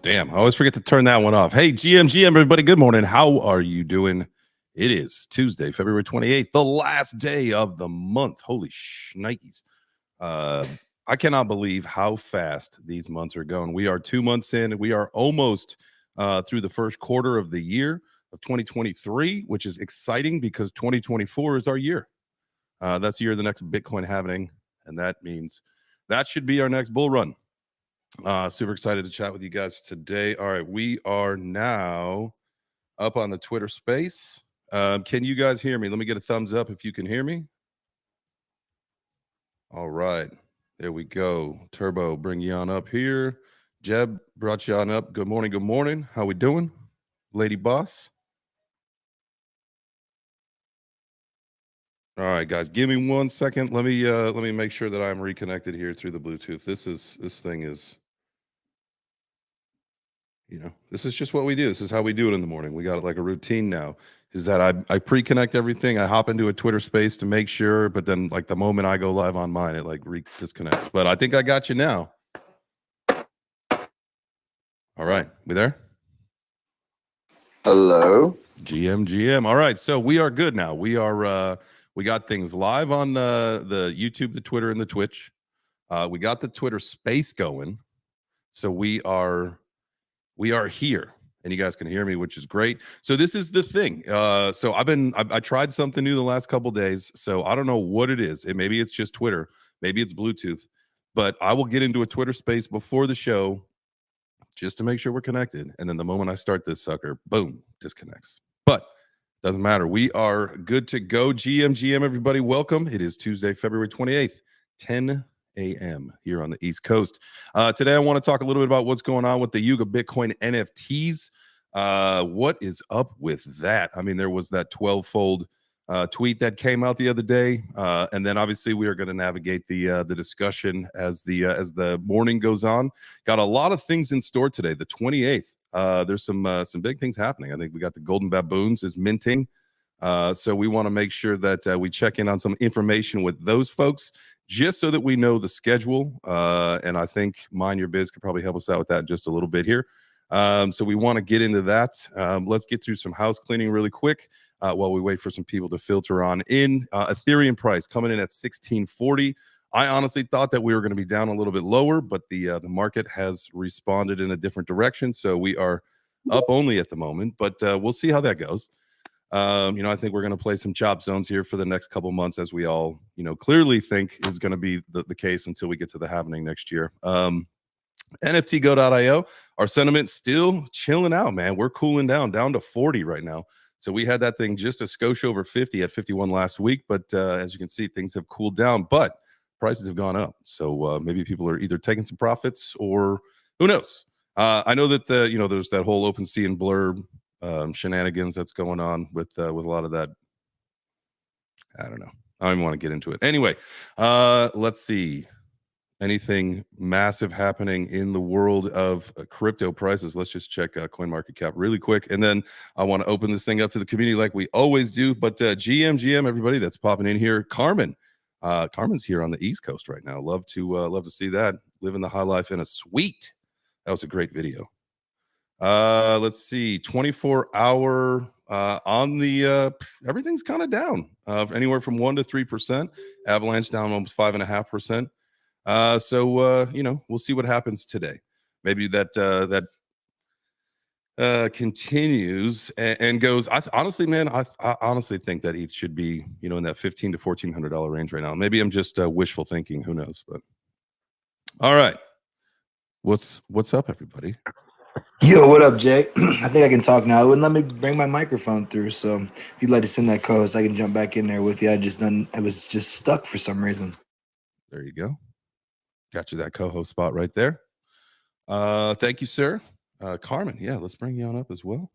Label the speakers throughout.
Speaker 1: Damn, I always forget to turn that one off. Hey, GM, everybody, good morning. How are you doing? It is Tuesday, February 28th, the last day of the month. Holy shnikes. I cannot believe how fast these months are going. We are 2 months in. We are almost through the first quarter of the year of 2023, which is exciting because 2024 is our year. That's the year of the next Bitcoin halving, and that means that should be our next bull run. Super excited to chat with you guys today. All right, we are now up on the Twitter space. Can you guys hear me? Let me get a thumbs up if you can hear me. All right, there we go. Turbo, bring you on up here. Jeb brought you on up. Good morning. Good morning. How we doing, Lady Boss? All right, guys, give me 1 second. Let me make sure that I'm reconnected here through the Bluetooth. This thing is, this is just what we do. This is how we do it in the morning. We got it like a routine now. Is that I pre-connect everything. I hop into a Twitter space to make sure, but then like the moment I go live on mine, it like disconnects. But I think I got you now. All right, we there?
Speaker 2: Hello,
Speaker 1: GM. All right, so we are good now. We are we got things live on the YouTube, the Twitter, and the Twitch. We got the Twitter space going, so we are here, and you guys can hear me, which is great. So this is the thing. So I tried something new the last couple days. So I don't know what it is. Maybe it's just Twitter, maybe it's Bluetooth, but I will get into a Twitter space before the show just to make sure we're connected. And then the moment I start this sucker, boom, disconnects. But doesn't matter. We are good to go. GM, everybody, welcome. It is Tuesday, February 28th, 10 a.m. here on the East Coast. Today, I want to talk a little bit about what's going on with the Yuga Bitcoin NFTs. What is up with that? I mean, there was that 12-fold tweet that came out the other day, and then obviously we are going to navigate the discussion as the morning goes on. Got a lot of things in store today. The 28th, there's some big things happening. I think we got the Golden Baboons is minting. So we want to make sure that we check in on some information with those folks, just so that we know the schedule. And I think Mind Your Biz could probably help us out with that just a little bit here. So we want to get into that. Let's get through some house cleaning really quick while we wait for some people to filter on in. Ethereum price coming in at 1640. I honestly thought that we were going to be down a little bit lower, but the market has responded in a different direction. So we are up only at the moment, but we'll see how that goes. I think we're going to play some chop zones here for the next couple months, as we all, clearly think is going to be the case until we get to the happening next year. NFTgo.io, our sentiment still chilling out, man. We're cooling down to 40 right now. So we had that thing just a skosh over 50 at 51 last week, but as you can see, things have cooled down, but prices have gone up. So maybe people are either taking some profits or who knows. I know that there's that whole OpenSea and Blur shenanigans that's going on with a lot of that. I don't know. I don't even want to get into it. Anyway, let's see. Anything massive happening in the world of crypto prices? Let's just check CoinMarketCap really quick, and then I want to open this thing up to the community like we always do. But GM, everybody that's popping in here, Carmen's here on the East Coast right now. Love to see that. Living the high life in a suite. That was a great video. Let's see, 24-hour on the everything's kind of down, anywhere from 1% to 3%. Avalanche down almost 5.5%. So we'll see what happens today. Maybe that continues and goes. Honestly, man, I honestly think that ETH should be in that $1,500 to $1,400 range right now. Maybe I'm just wishful thinking. Who knows? But all right, what's up, everybody?
Speaker 2: Yo, what up, Jay? I think I can talk now. It wouldn't let me bring my microphone through, so if you'd like to send that co-host, I can jump back in there with you. I was just stuck for some reason.
Speaker 1: There you go. Got you that co-host spot right there. Thank you, sir. Carmen, yeah, let's bring you on up as well.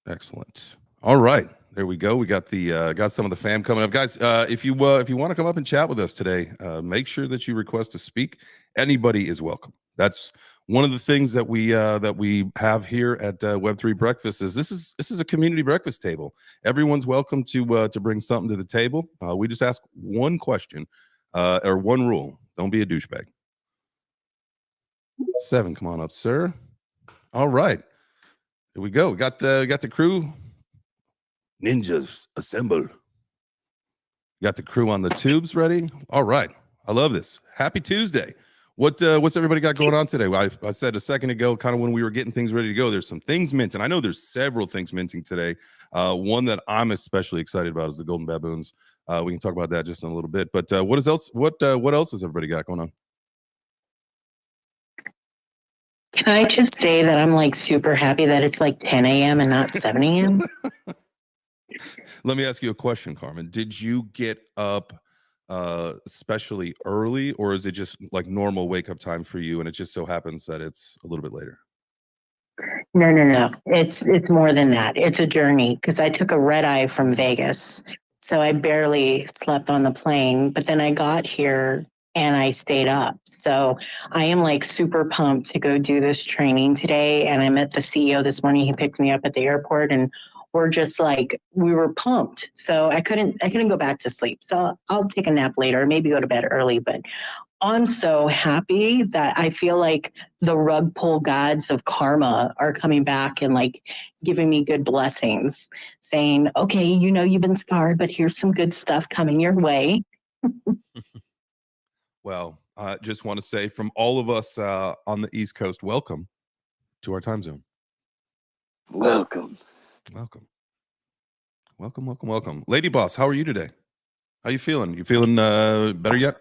Speaker 1: Excellent. All right, there we go. We got got some of the fam coming up, guys. If you want to come up and chat with us today, make sure that you request to speak. Anybody is welcome. That's one of the things that we have here at Web3 Breakfast. This is a community breakfast table. Everyone's welcome to bring something to the table. We just ask one question or one rule: don't be a douchebag. 7, come on up, sir. All right, here we go. We got the crew. Ninjas assemble. Got the crew on the tubes ready. All right, I love this. Happy Tuesday. What's everybody got going on today? Well, I said a second ago, kind of when we were getting things ready to go, there's some things minting. I know there's several things minting today. One that I'm especially excited about is the Golden Baboons. We can talk about that just in a little bit. But what else has everybody got going on?
Speaker 3: Can I just say that I'm like super happy that it's like 10 a.m. and not 7 a.m.?
Speaker 1: Let me ask you a question, Carmen. Did you get up especially early, or is it just like normal wake up time for you and it just so happens that it's a little bit later?
Speaker 3: No. It's more than that. It's a journey because I took a red eye from Vegas. So I barely slept on the plane, but then I got here and I stayed up. So I am like super pumped to go do this training today. And I met the CEO this morning. He picked me up at the airport and we're just like, we were pumped. So I couldn't go back to sleep. So I'll take a nap later, maybe go to bed early, but I'm so happy that I feel like the rug pull gods of karma are coming back and like giving me good blessings, saying, okay, you've been scarred, but here's some good stuff coming your way.
Speaker 1: Well, I just want to say from all of us on the East Coast, welcome to our time zone.
Speaker 2: Welcome.
Speaker 1: Lady Boss, how are you today? How you feeling? You feeling better yet?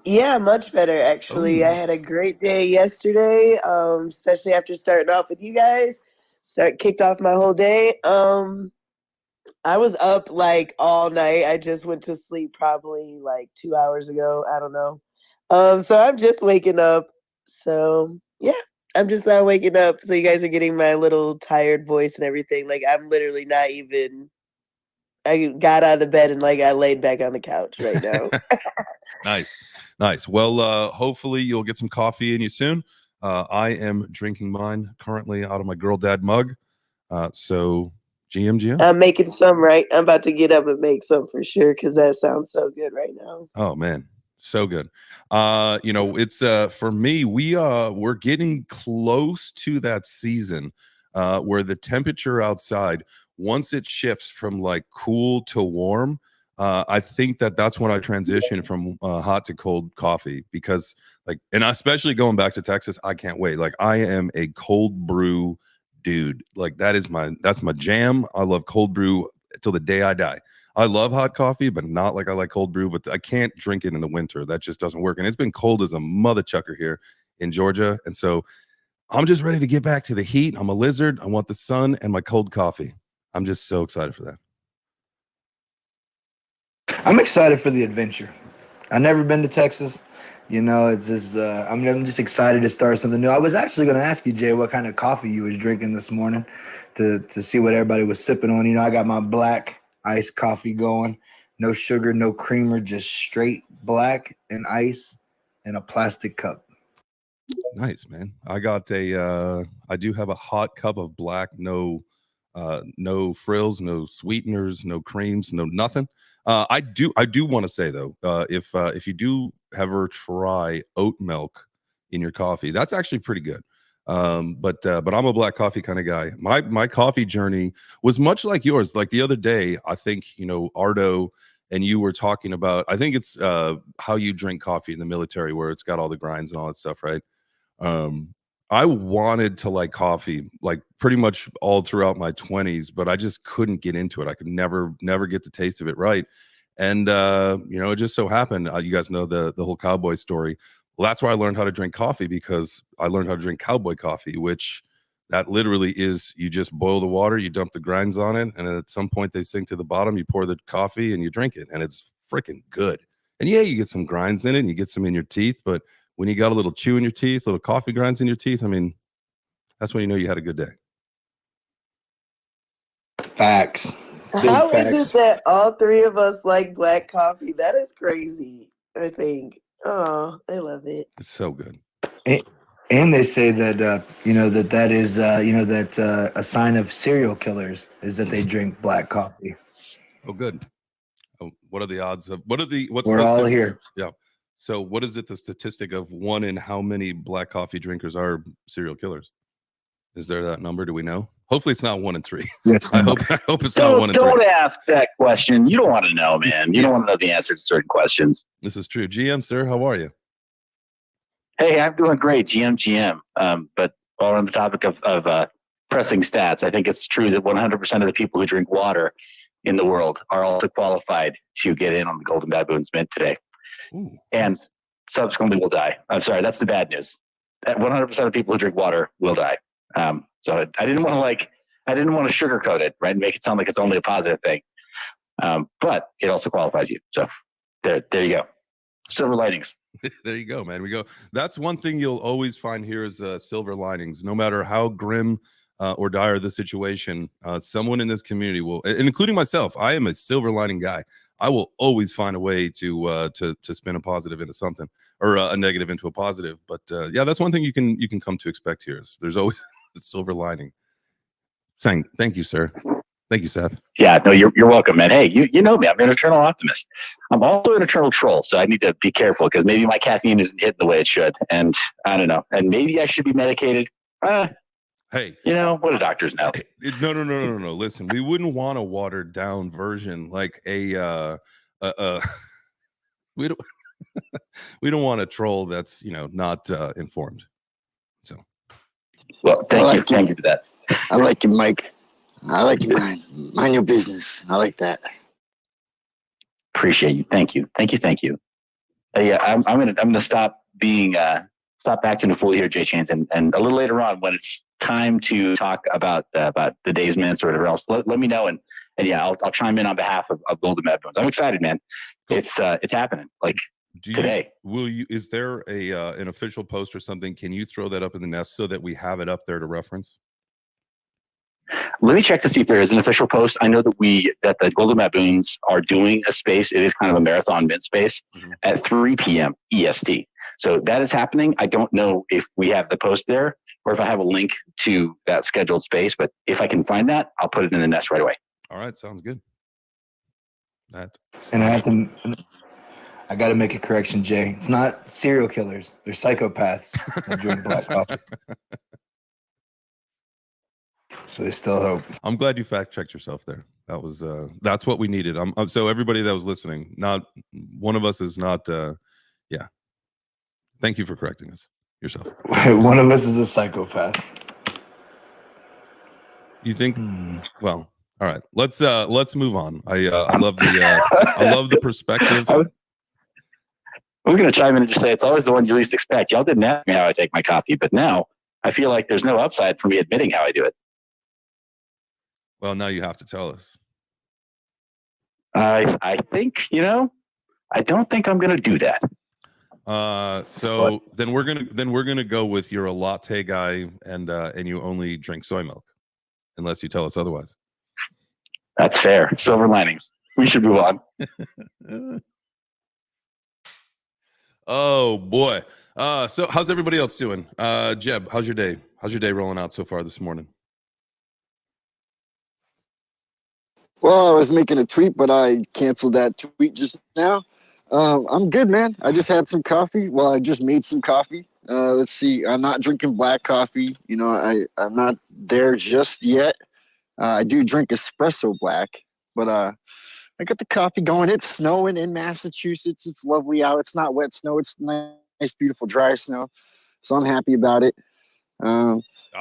Speaker 4: Yeah, much better actually.
Speaker 1: Ooh.
Speaker 4: I had a great day yesterday, especially after starting off with you guys. Kicked off my whole day. I was up like all night. I just went to sleep probably like 2 hours ago. I don't know. So I'm just waking up. So yeah, I'm just now waking up. So you guys are getting my little tired voice and everything. Like I'm literally not even. I got out of the bed and like I laid back on the couch right now.
Speaker 1: Nice. Well, hopefully you'll get some coffee in you soon. I am drinking mine currently out of my girl dad mug. So GM.
Speaker 4: I'm making some, right? I'm about to get up and make some for sure because that sounds so good right now.
Speaker 1: Oh man, so good. It's for me, we're getting close to that season where the temperature outside, once it shifts from like cool to warm, I think that's when I transition from hot to cold coffee, because like, and especially going back to Texas, I can't wait. Like I am a cold brew dude. Like that's my jam. I love cold brew till the day I die. I love hot coffee, but not like I like cold brew, but I can't drink it in the winter. That just doesn't work. And it's been cold as a mother chucker here in Georgia. And so I'm just ready to get back to the heat. I'm a lizard. I want the sun and my cold coffee. I'm just so excited for that.
Speaker 2: I'm excited for the adventure. I've never been to Texas. You know, it's just I'm just excited to start something new. I was actually going to ask you, Jay, what kind of coffee you was drinking this morning, to see what everybody was sipping on. You know, I got my black iced coffee going, no sugar, no creamer, just straight black and ice in a plastic cup.
Speaker 1: Nice, man. I got I do have a hot cup of black, no frills, no sweeteners, no creams, no nothing. I do want to say though, if you do ever try oat milk in your coffee, that's actually pretty good. But I'm a black coffee kind of guy. My coffee journey was much like yours. Like the other day, I think, Ardo and you were talking about, I think it's how you drink coffee in the military, where it's got all the grinds and all that stuff, right? I wanted to like coffee like pretty much all throughout my 20s, but I just couldn't get into it. I could never get the taste of it right. And it just so happened, you guys know the whole cowboy story. Well, that's why I learned how to drink coffee, because I learned how to drink cowboy coffee, which that literally is, you just boil the water, you dump the grinds on it, and at some point they sink to the bottom, you pour the coffee and you drink it, and it's freaking good. And yeah, you get some grinds in it and you get some in your teeth, but when you got a little chew in your teeth, little coffee grinds in your teeth, I mean, that's when you know you had a good day.
Speaker 2: Facts.
Speaker 4: How is it that all three of us like black coffee? That is crazy, I think. Oh, I love it.
Speaker 1: It's so good.
Speaker 2: And they say that that is a sign of serial killers is that they drink black coffee.
Speaker 1: Oh, good. Oh, what are the odds of
Speaker 2: We're all here.
Speaker 1: Yeah. So what is it, the statistic of one in how many black coffee drinkers are serial killers? Is there that number? Do we know? Hopefully it's not 1 in 3.
Speaker 2: Yes,
Speaker 1: I hope it's not 1 in 3.
Speaker 5: Don't ask that question. You don't want to know, man. You don't want to know the answer to certain questions.
Speaker 1: This is true. GM, sir, how are you?
Speaker 5: Hey, I'm doing great. GM. But while we're on the topic of pressing stats, I think it's true that 100% of the people who drink water in the world are also qualified to get in on the Golden Baboons Mint today.
Speaker 1: Ooh,
Speaker 5: and
Speaker 1: nice.
Speaker 5: Subsequently will die. I'm sorry, that's the bad news. 100% of people who drink water will die. So I didn't want to sugarcoat it, right, and make it sound like it's only a positive thing. But it also qualifies you. So there you go. Silver linings.
Speaker 1: There you go, man. We go. That's one thing you'll always find here is silver linings. No matter how grim or dire the situation, someone in this community will, and including myself, I am a silver lining guy. I will always find a way to spin a positive into something, or a negative into a positive. But yeah, that's one thing you can come to expect here. Is there's always a silver lining. Saying thank you, sir. Thank you, Seth.
Speaker 5: Yeah, no, you're welcome, man. Hey, you know me. I'm an eternal optimist. I'm also an eternal troll, so I need to be careful because maybe my caffeine isn't hitting the way it should, and I don't know. And maybe I should be medicated.
Speaker 1: Hey,
Speaker 5: what do doctors know?
Speaker 1: No. Listen, we wouldn't want a watered down version, like we don't we don't want a troll that's not informed. So,
Speaker 5: well, thank you for that.
Speaker 6: I like it, Mike. I like it. Mind your business. I like that.
Speaker 5: Appreciate you. Thank you. Yeah, I'm gonna stop acting a fool here, Jay Chains, and a little later on when it's time to talk about the day's minutes or whatever else, let me know, and yeah, I'll chime in on behalf of Golden Baboons. I'm excited, man. Cool. It's happening today.
Speaker 1: Is there an official post or something? Can you throw that up in the nest so that we have it up there to reference?
Speaker 5: Let me check to see if there is an official post. I know that the Golden Baboons are doing a space. It is kind of a marathon mint space at 3 p.m. EST. So that is happening. I don't know if we have the post there or if I have a link to that scheduled space, but if I can find that, I'll put it in the nest right away.
Speaker 1: All right. Sounds good.
Speaker 2: And I got to make a correction, Jay. It's not serial killers. They're psychopaths that drink black coffee. So there's still hope.
Speaker 1: I'm glad you fact checked yourself there. That was that's what we needed. So everybody that was listening, not one of us is not. Yeah. Thank you for correcting us yourself.
Speaker 2: One of us is a psychopath.
Speaker 1: You think? Well, all right. Let's move on. I love the perspective.
Speaker 5: I was going to chime in and just say it's always the one you least expect. Y'all didn't ask me how I take my coffee, but now I feel like there's no upside for me admitting how I do it.
Speaker 1: Well, now you have to tell us.
Speaker 5: I think, I don't think I'm going to do that.
Speaker 1: So then we're gonna go with you're a latte guy and you only drink soy milk, unless you tell us otherwise.
Speaker 5: That's fair. Silver linings. We should move on.
Speaker 1: Oh boy. So how's everybody else doing? Jeb, how's your day? How's your day rolling out so far this morning?
Speaker 6: Well, I was making a tweet, but I canceled that tweet just now. I'm good, man. I just had some coffee. Well, I just made some coffee. Let's see. I'm not drinking black coffee. I'm not there just yet. I do drink espresso black, but I got the coffee going. It's snowing in Massachusetts. It's lovely out. It's not wet snow. It's nice, beautiful, dry snow. So I'm happy about it.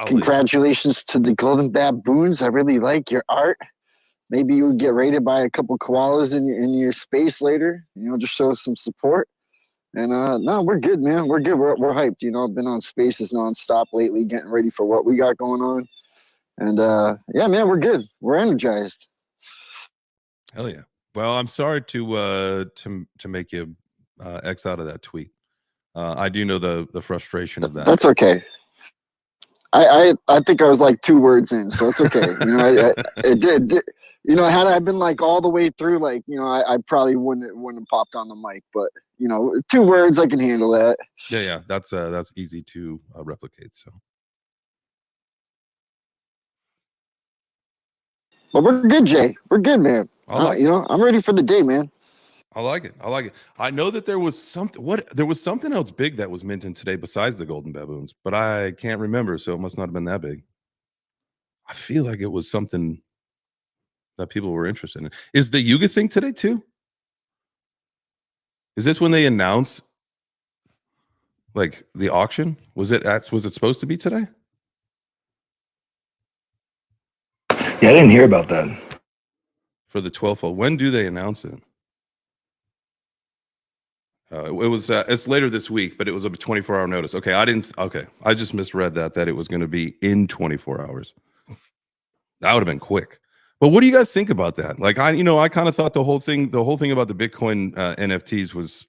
Speaker 6: Congratulations to the Golden Baboons. I really like your art. Maybe you'll get raided by a couple koalas in your space later. Just show some support. And no, we're good, man. We're good. We're hyped. I've been on spaces nonstop lately, getting ready for what we got going on. And yeah, man, we're good. We're energized.
Speaker 1: Hell yeah. Well, I'm sorry to make you X out of that tweet. I do know the frustration of that.
Speaker 6: That's okay. I think I was like 2 words in, so it's okay. It did. Had I been like all the way through, I probably wouldn't have popped on the mic. But 2 words, I can handle that.
Speaker 1: Yeah. That's easy to replicate. So.
Speaker 6: But we're good, Jay. We're good, man. I'm ready for the day, man.
Speaker 1: I like it. I know that there was something else big that was minted today besides the Golden Baboons, but I can't remember, so it must not have been that big. I feel like it was something that people were interested in. Is the Yuga thing today too? Is this when they announce like the auction? Was it supposed to be today?
Speaker 2: Yeah, I didn't hear about that.
Speaker 1: For the 12th. When do they announce it? It's later this week, but it was a 24-hour notice. Okay, I just misread that it was going to be in 24 hours. That would have been quick. But what do you guys think about that? Like, I kind of thought the whole thing about the Bitcoin NFTs was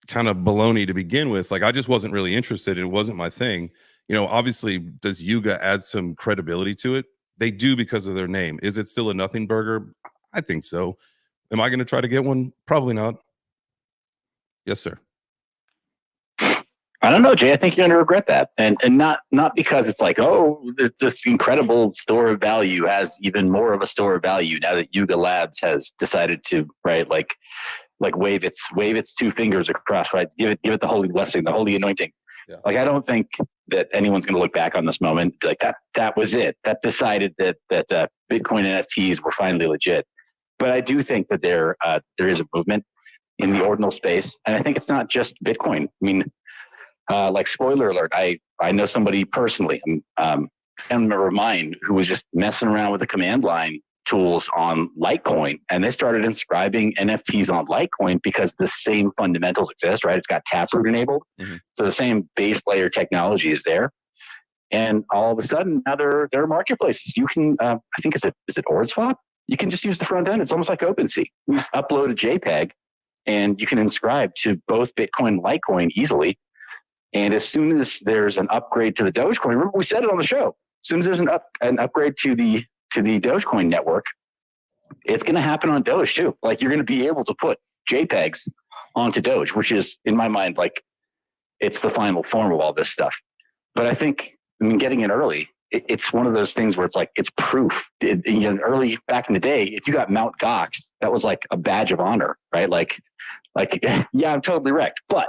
Speaker 1: kind of baloney to begin with. Like, I just wasn't really interested. It wasn't my thing. Obviously, does Yuga add some credibility to it? They do because of their name. Is it still a nothing burger? I think so. Am I going to try to get one? Probably not. Yes, sir.
Speaker 5: I don't know, Jay. I think you're going to regret that, and not because it's like, oh, this incredible store of value has even more of a store of value now that Yuga Labs has decided to wave its 2 fingers across, right? Give it the holy blessing, the holy anointing. Yeah. Like, I don't think that anyone's going to look back on this moment and be like that was it. That decided that Bitcoin NFTs were finally legit. But I do think that there is a movement in the ordinal space, and I think it's not just Bitcoin. I mean, like, spoiler alert, I know somebody personally, a member of mine, who was just messing around with the command line tools on Litecoin, and they started inscribing NFTs on Litecoin because the same fundamentals exist, right? It's got Taproot enabled, so the same base layer technology is there. And all of a sudden, now there are marketplaces. You can, I think, is it OrdSwap? You can just use the front end. It's almost like OpenSea. You just upload a JPEG, and you can inscribe to both Bitcoin and Litecoin easily. And as soon as there's an upgrade to the Dogecoin, remember we said it on the show, as soon as there's an upgrade to the Dogecoin network, it's going to happen on Doge too. Like, you're going to be able to put JPEGs onto Doge, which is, in my mind, like, it's the final form of all this stuff. But I think, getting in early, it's one of those things where it's like, it's proof. Early back in the day, if you got Mount Gox, that was like a badge of honor, right? Like, yeah, I'm totally wrecked, but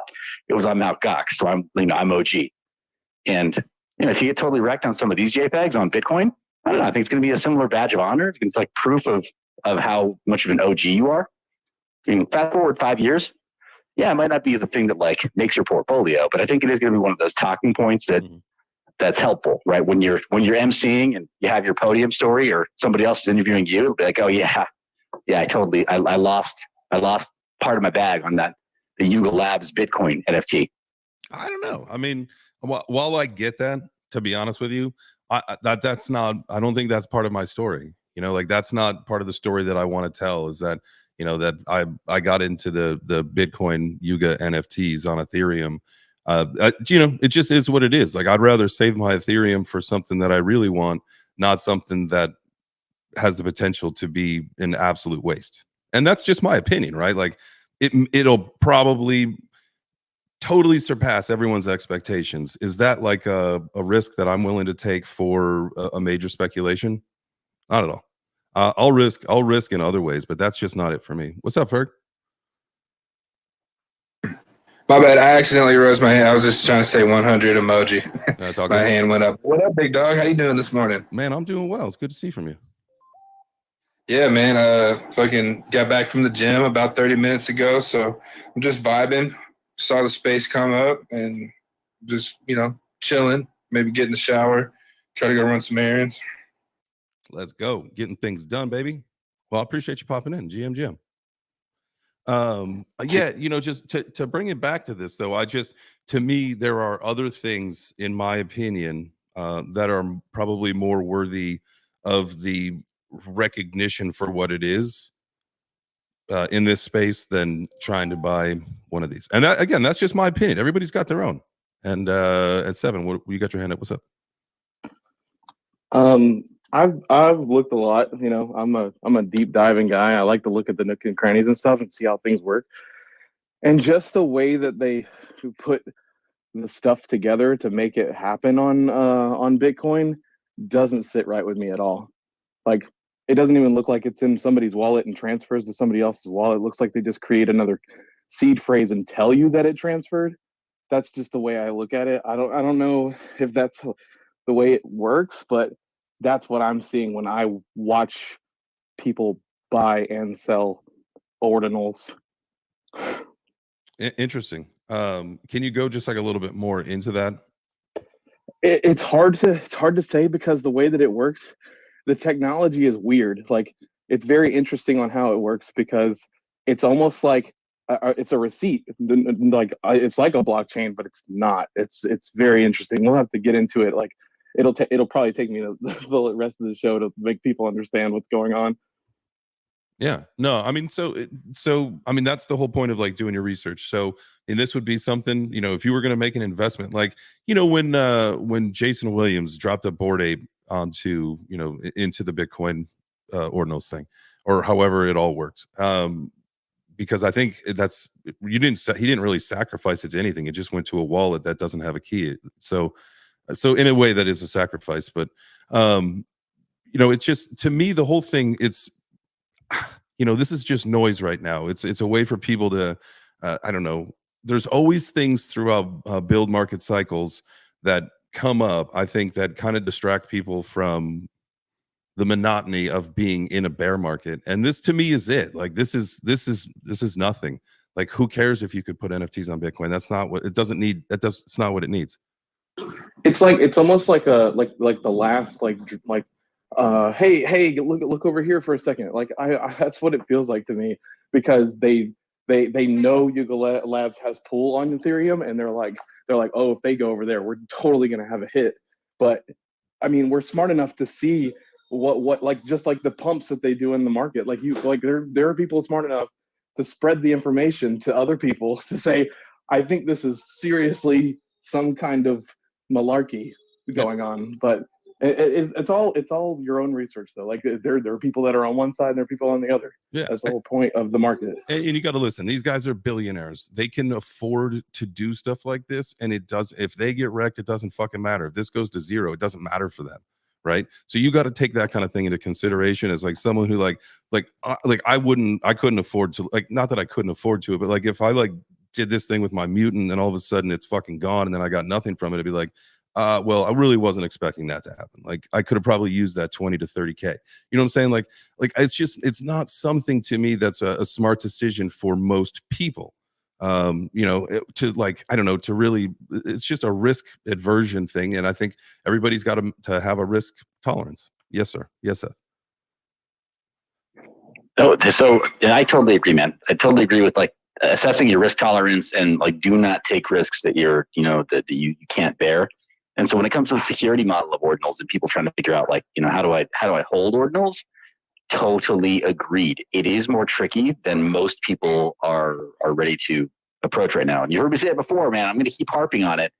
Speaker 5: it was on Mount Gox, so I'm OG. And if you get totally wrecked on some of these JPEGs on Bitcoin, I don't know. I think it's going to be a similar badge of honor. It's like proof of how much of an OG you are. Fast forward 5 years, yeah, it might not be the thing that like makes your portfolio, but I think it is going to be one of those talking points that's helpful, right? When you're emceeing and you have your podium story, or somebody else is interviewing you, it'll be like, oh yeah, I lost part of my bag on the Yuga Labs Bitcoin NFT.
Speaker 1: I don't know. I mean, while I get that, to be honest with you, that's not, I don't think that's part of my story. You know, like that's not part of the story that I want to tell, is that, you know, that I got into the Bitcoin Yuga NFTs on Ethereum. You know, it just is what it is. Like, I'd rather save my Ethereum for something that I really want, not something that has the potential to be an absolute waste. And that's just my opinion, right? Like, it'll probably totally surpass everyone's expectations. Is that like a risk that I'm willing to take for a major speculation? Not at all. I'll risk in other ways, but that's just not it for me. What's up, Ferg?
Speaker 7: My bad. I accidentally raised my hand. I was just trying to say 100 emoji.
Speaker 1: That's all
Speaker 7: My
Speaker 1: good.
Speaker 7: hand went up. What up, big dog? How you doing this morning?
Speaker 1: Man, I'm doing well. It's good to see from you.
Speaker 7: Yeah, man. Fucking got back from the gym about 30 minutes ago, so I'm just vibing. Saw the space come up and just, you know, chilling. Maybe get in the shower. Try to go run some errands.
Speaker 1: Let's go. Getting things done, baby. Well, I appreciate you popping in, GM. Yeah, you know, just to bring it back to this though, to me, there are other things, in my opinion, that are probably more worthy of the recognition for what it is in this space than trying to buy one of these. And that, again, that's just my opinion. Everybody's got their own. And at 7, you got your hand up? What's up?
Speaker 8: I've looked a lot. You know, I'm a deep diving guy. I like to look at the nook and crannies and stuff and see how things work. And just the way that they put the stuff together to make it happen on Bitcoin doesn't sit right with me at all. Like, it doesn't even look like it's in somebody's wallet and transfers to somebody else's wallet. It looks like they just create another seed phrase and tell you that it transferred. That's just the way I look at it. I don't know if that's the way it works, but that's what I'm seeing when I watch people buy and sell ordinals.
Speaker 1: Interesting. Can you go just like a little bit more into that?
Speaker 8: It's hard to say, because the way that it works, the technology is weird. Like, it's very interesting on how it works, because it's almost like it's a receipt. Like, it's like a blockchain, but it's not. It's very interesting. We'll have to get into it. Like, it'll probably take me the rest of the show to make people understand what's going on.
Speaker 1: Yeah, no, I mean, so I mean, that's the whole point of like doing your research. So, and this would be something, you know, if you were going to make an investment, like, you know, when Jason Williams dropped a Bored Ape onto, you know, into the Bitcoin ordinals thing, or however it all worked. Because I think he didn't really sacrifice it to anything. It just went to a wallet that doesn't have a key. So in a way that is a sacrifice, but you know, it's just, to me, the whole thing, it's, you know, this is just noise right now. It's a way for people to, I don't know. There's always things throughout build market cycles that come up, I think, that kind of distract people from the monotony of being in a bear market. And this, to me, is it. Like, this is nothing. Like, who cares if you could put NFTs on Bitcoin? That's not what it doesn't need. It's not what it needs.
Speaker 8: It's like, it's almost like like the last hey, look over here for a second. Like, I that's what it feels like to me, because they know Yuga Labs has pull on Ethereum, and they're like, oh, if they go over there, we're totally gonna have a hit. But I mean, we're smart enough to see what like, just like the pumps that they do in the market. Like, there are people smart enough to spread the information to other people to say, I think this is seriously some kind of malarkey going on. But it's all your own research, though. Like, there are people that are on one side and there are people on the other.
Speaker 1: Yeah,
Speaker 8: that's the whole point of the market.
Speaker 1: And you got to listen. These guys are billionaires. They can afford to do stuff like this, and it does. If they get wrecked, it doesn't fucking matter. If this goes to zero, it doesn't matter for them, right? So you got to take that kind of thing into consideration as like someone who like I couldn't afford to, like, not that I couldn't afford to, but like, if I like did this thing with my mutant and all of a sudden it's fucking gone and then I got nothing from it, it'd be like, well, I really wasn't expecting that to happen. Like, I could have probably used that 20 to 30K. You know what I'm saying? Like it's not something, to me, that's a smart decision for most people. You know, to like, I don't know, to really, it's just a risk aversion thing. And I think everybody's got to have a risk tolerance. Yes, sir. Yes, sir.
Speaker 5: Oh, so I totally agree, man. I totally agree with like assessing your risk tolerance, and like, do not take risks that that you can't bear. And so when it comes to the security model of ordinals and people trying to figure out like, how do I hold ordinals? Totally agreed. It is more tricky than most people are ready to approach right now. And you heard me say it before, man. I'm going to keep harping on it.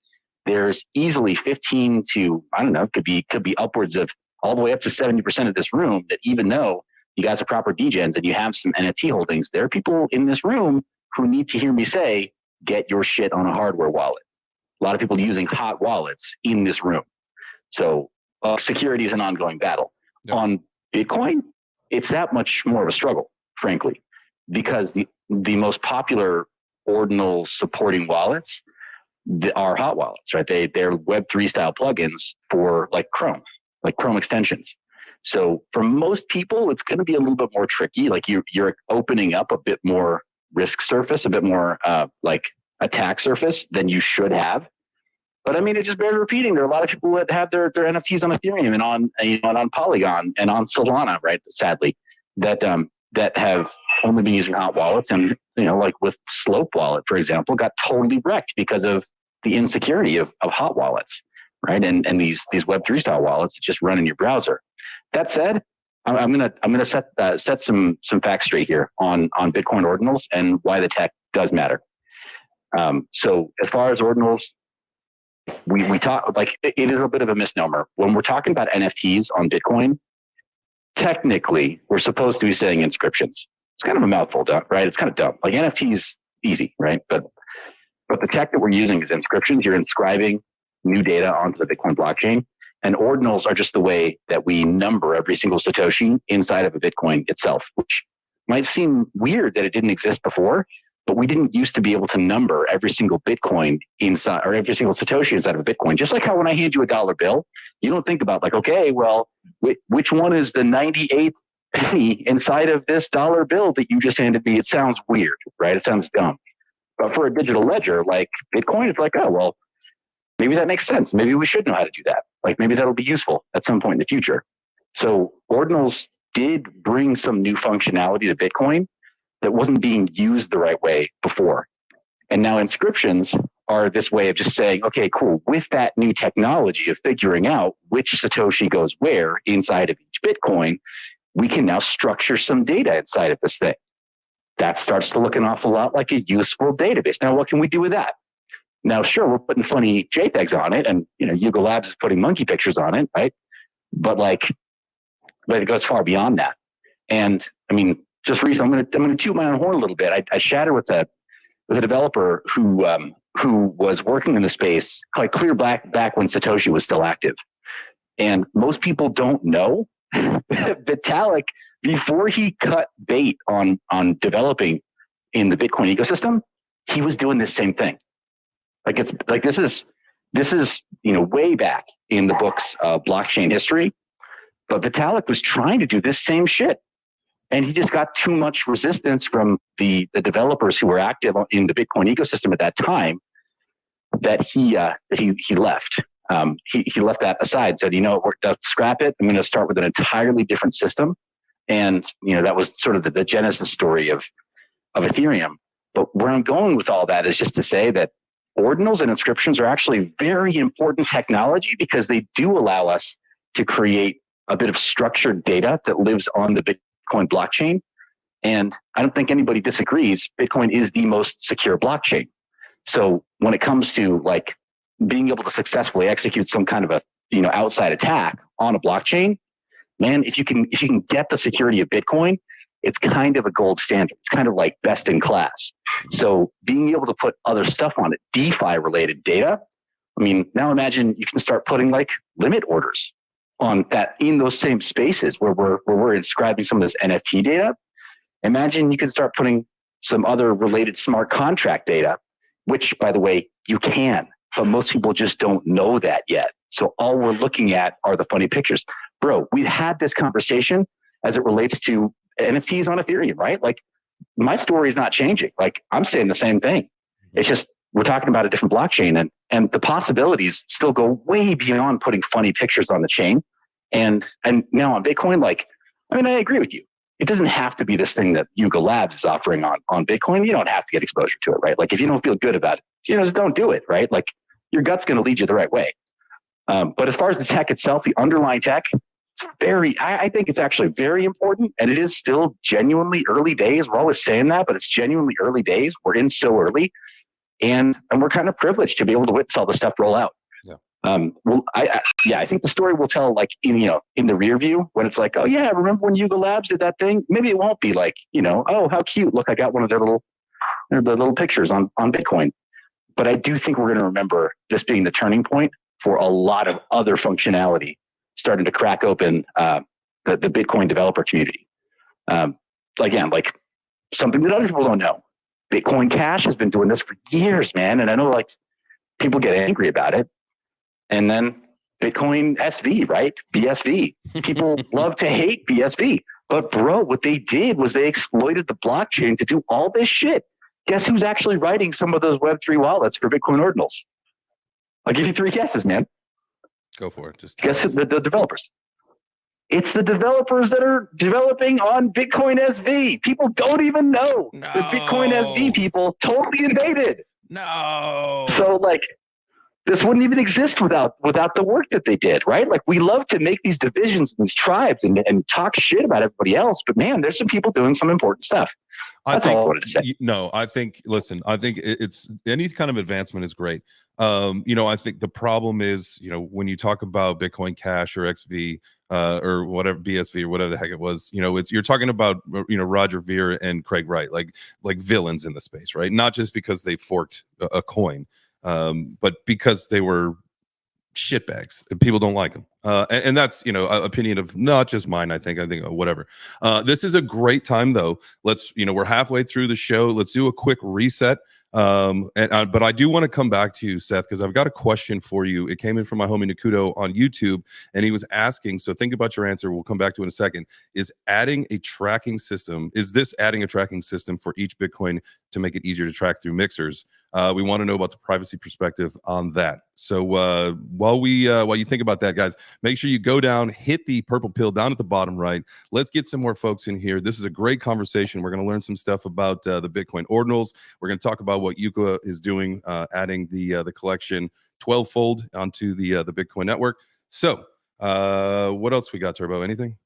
Speaker 5: There's easily 15 to, I don't know, could be upwards of all the way up to 70% of this room that even though you guys are proper DGens and you have some NFT holdings, there are people in this room who need to hear me say, get your shit on a hardware wallet. A lot of people using hot wallets in this room. So security is an ongoing battle. Yep. On Bitcoin, it's that much more of a struggle, frankly, because the most popular ordinal supporting wallets are hot wallets, right? They're Web3 style plugins for like Chrome extensions. So for most people, it's going to be a little bit more tricky. Like you're opening up a bit more risk surface, a bit more like attack surface than you should have. But I mean, it just bears repeating. There are a lot of people that have their NFTs on Ethereum and on Polygon and on Solana, right? Sadly, that have only been using hot wallets, and like with Slope Wallet, for example, got totally wrecked because of the insecurity of hot wallets, right? And these Web3 style wallets that just run in your browser. That said, I'm gonna set some facts straight here on Bitcoin ordinals and why the tech does matter. So as far as ordinals, we talk like it is a bit of a misnomer when we're talking about NFTs on Bitcoin. Technically, we're supposed to be saying inscriptions. It's kind of a mouthful, right? It's kind of dumb. Like NFTs, easy, right? But the tech that we're using is inscriptions. You're inscribing new data onto the Bitcoin blockchain, and ordinals are just the way that we number every single Satoshi inside of a Bitcoin itself, which might seem weird that it didn't exist before. But we didn't used to be able to number every single Bitcoin inside, or every single Satoshi inside of a Bitcoin. Just like how when I hand you a dollar bill, you don't think about like, okay, well, which one is the 98th penny inside of this dollar bill that you just handed me? It sounds weird, right? It sounds dumb. But for a digital ledger like Bitcoin, it's like, oh, well, maybe that makes sense. Maybe we should know how to do that. Like maybe that'll be useful at some point in the future. So ordinals did bring some new functionality to Bitcoin that wasn't being used the right way before. And now inscriptions are this way of just saying, okay, cool. With that new technology of figuring out which Satoshi goes where inside of each Bitcoin, we can now structure some data inside of this thing. That starts to look an awful lot like a useful database. Now, what can we do with that? Now, sure, we're putting funny JPEGs on it, and Yuga Labs is putting monkey pictures on it, right? But it goes far beyond that. And I mean, just recently, I'm going to toot my own horn a little bit. I chatted with a developer who was working in the space like clear back when Satoshi was still active. And most people don't know Vitalik, before he cut bait on developing in the Bitcoin ecosystem, he was doing this same thing. Like it's like this is way back in the books of blockchain history. But Vitalik was trying to do this same shit. And he just got too much resistance from the developers who were active in the Bitcoin ecosystem at that time that he left. He left that aside, said, scrap it. I'm going to start with an entirely different system. And, that was sort of the genesis story of Ethereum. But where I'm going with all that is just to say that ordinals and inscriptions are actually very important technology because they do allow us to create a bit of structured data that lives on the Bitcoin blockchain. And I don't think anybody disagrees. Bitcoin is the most secure blockchain. So when it comes to like being able to successfully execute some kind of a, outside attack on a blockchain, man, if you can get the security of Bitcoin, it's kind of a gold standard. It's kind of like best in class. So being able to put other stuff on it, DeFi related data. I mean, now imagine you can start putting like limit orders on that in those same spaces where we're inscribing some of this NFT data. Imagine you can start putting some other related smart contract data, which by the way, you can, but most people just don't know that yet. So all we're looking at are the funny pictures. Bro, we've had this conversation as it relates to NFTs on Ethereum, right? Like my story is not changing. Like I'm saying the same thing. It's just, we're talking about a different blockchain and the possibilities still go way beyond putting funny pictures on the chain. And now on Bitcoin, I agree with you. It doesn't have to be this thing that Yuga Labs is offering on Bitcoin. You don't have to get exposure to it, right? Like if you don't feel good about it, just don't do it, right? Like your gut's going to lead you the right way. But as far as the tech itself, the underlying tech, I think it's actually very important, and it is still genuinely early days. We're always saying that, but it's genuinely early days. We're in so early, and we're kind of privileged to be able to witness all this stuff roll out. Well, I think the story will tell like in the rear view when it's like, oh yeah, remember when Yuga Labs did that thing? Maybe it won't be like, oh how cute, look, I got one of their little pictures on Bitcoin. But I do think we're going to remember this being the turning point for a lot of other functionality starting to crack open the Bitcoin developer community. Again, like something that other people don't know. Bitcoin Cash has been doing this for years, man, and I know like people get angry about it. And then Bitcoin SV, right? BSV. People love to hate BSV. But bro, what they did was they exploited the blockchain to do all this shit. Guess who's actually writing some of those Web3 wallets for Bitcoin ordinals? I'll give you 3 guesses, man.
Speaker 1: Go for it. Just
Speaker 5: guess the developers. It's the developers that are developing on Bitcoin SV. People don't even know the Bitcoin SV people totally invaded.
Speaker 1: No.
Speaker 5: So like, this wouldn't even exist without the work that they did, right? Like we love to make these divisions and these tribes and talk shit about everybody else, but man, there's some people doing some important stuff. That's all I wanted to say.
Speaker 1: No, I think it's any kind of advancement is great. I think the problem is, when you talk about Bitcoin Cash or XV or whatever, BSV or whatever the heck it was, you're talking about, Roger Ver and Craig Wright, like villains in the space, right? Not just because they forked a coin, but because they were shitbags. People don't like them, and that's opinion of not just mine. I think whatever. This is a great time though. Let's we're halfway through the show. Let's do a quick reset. But I do want to come back to you, Seth, because I've got a question for you. It came in from my homie Nakudo on YouTube, and he was asking. So think about your answer. We'll come back to it in a second. Is this adding a tracking system for each Bitcoin to make it easier to track through mixers? We want to know about the privacy perspective on that. So while you think about that, guys, make sure you go down, hit the purple pill down at the bottom right. Let's get some more folks in here. This is a great conversation. We're going to learn some stuff about the Bitcoin ordinals. We're going to talk about what Yuga is doing, adding the collection 12-fold onto the Bitcoin network. So what else we got, Turbo? Anything?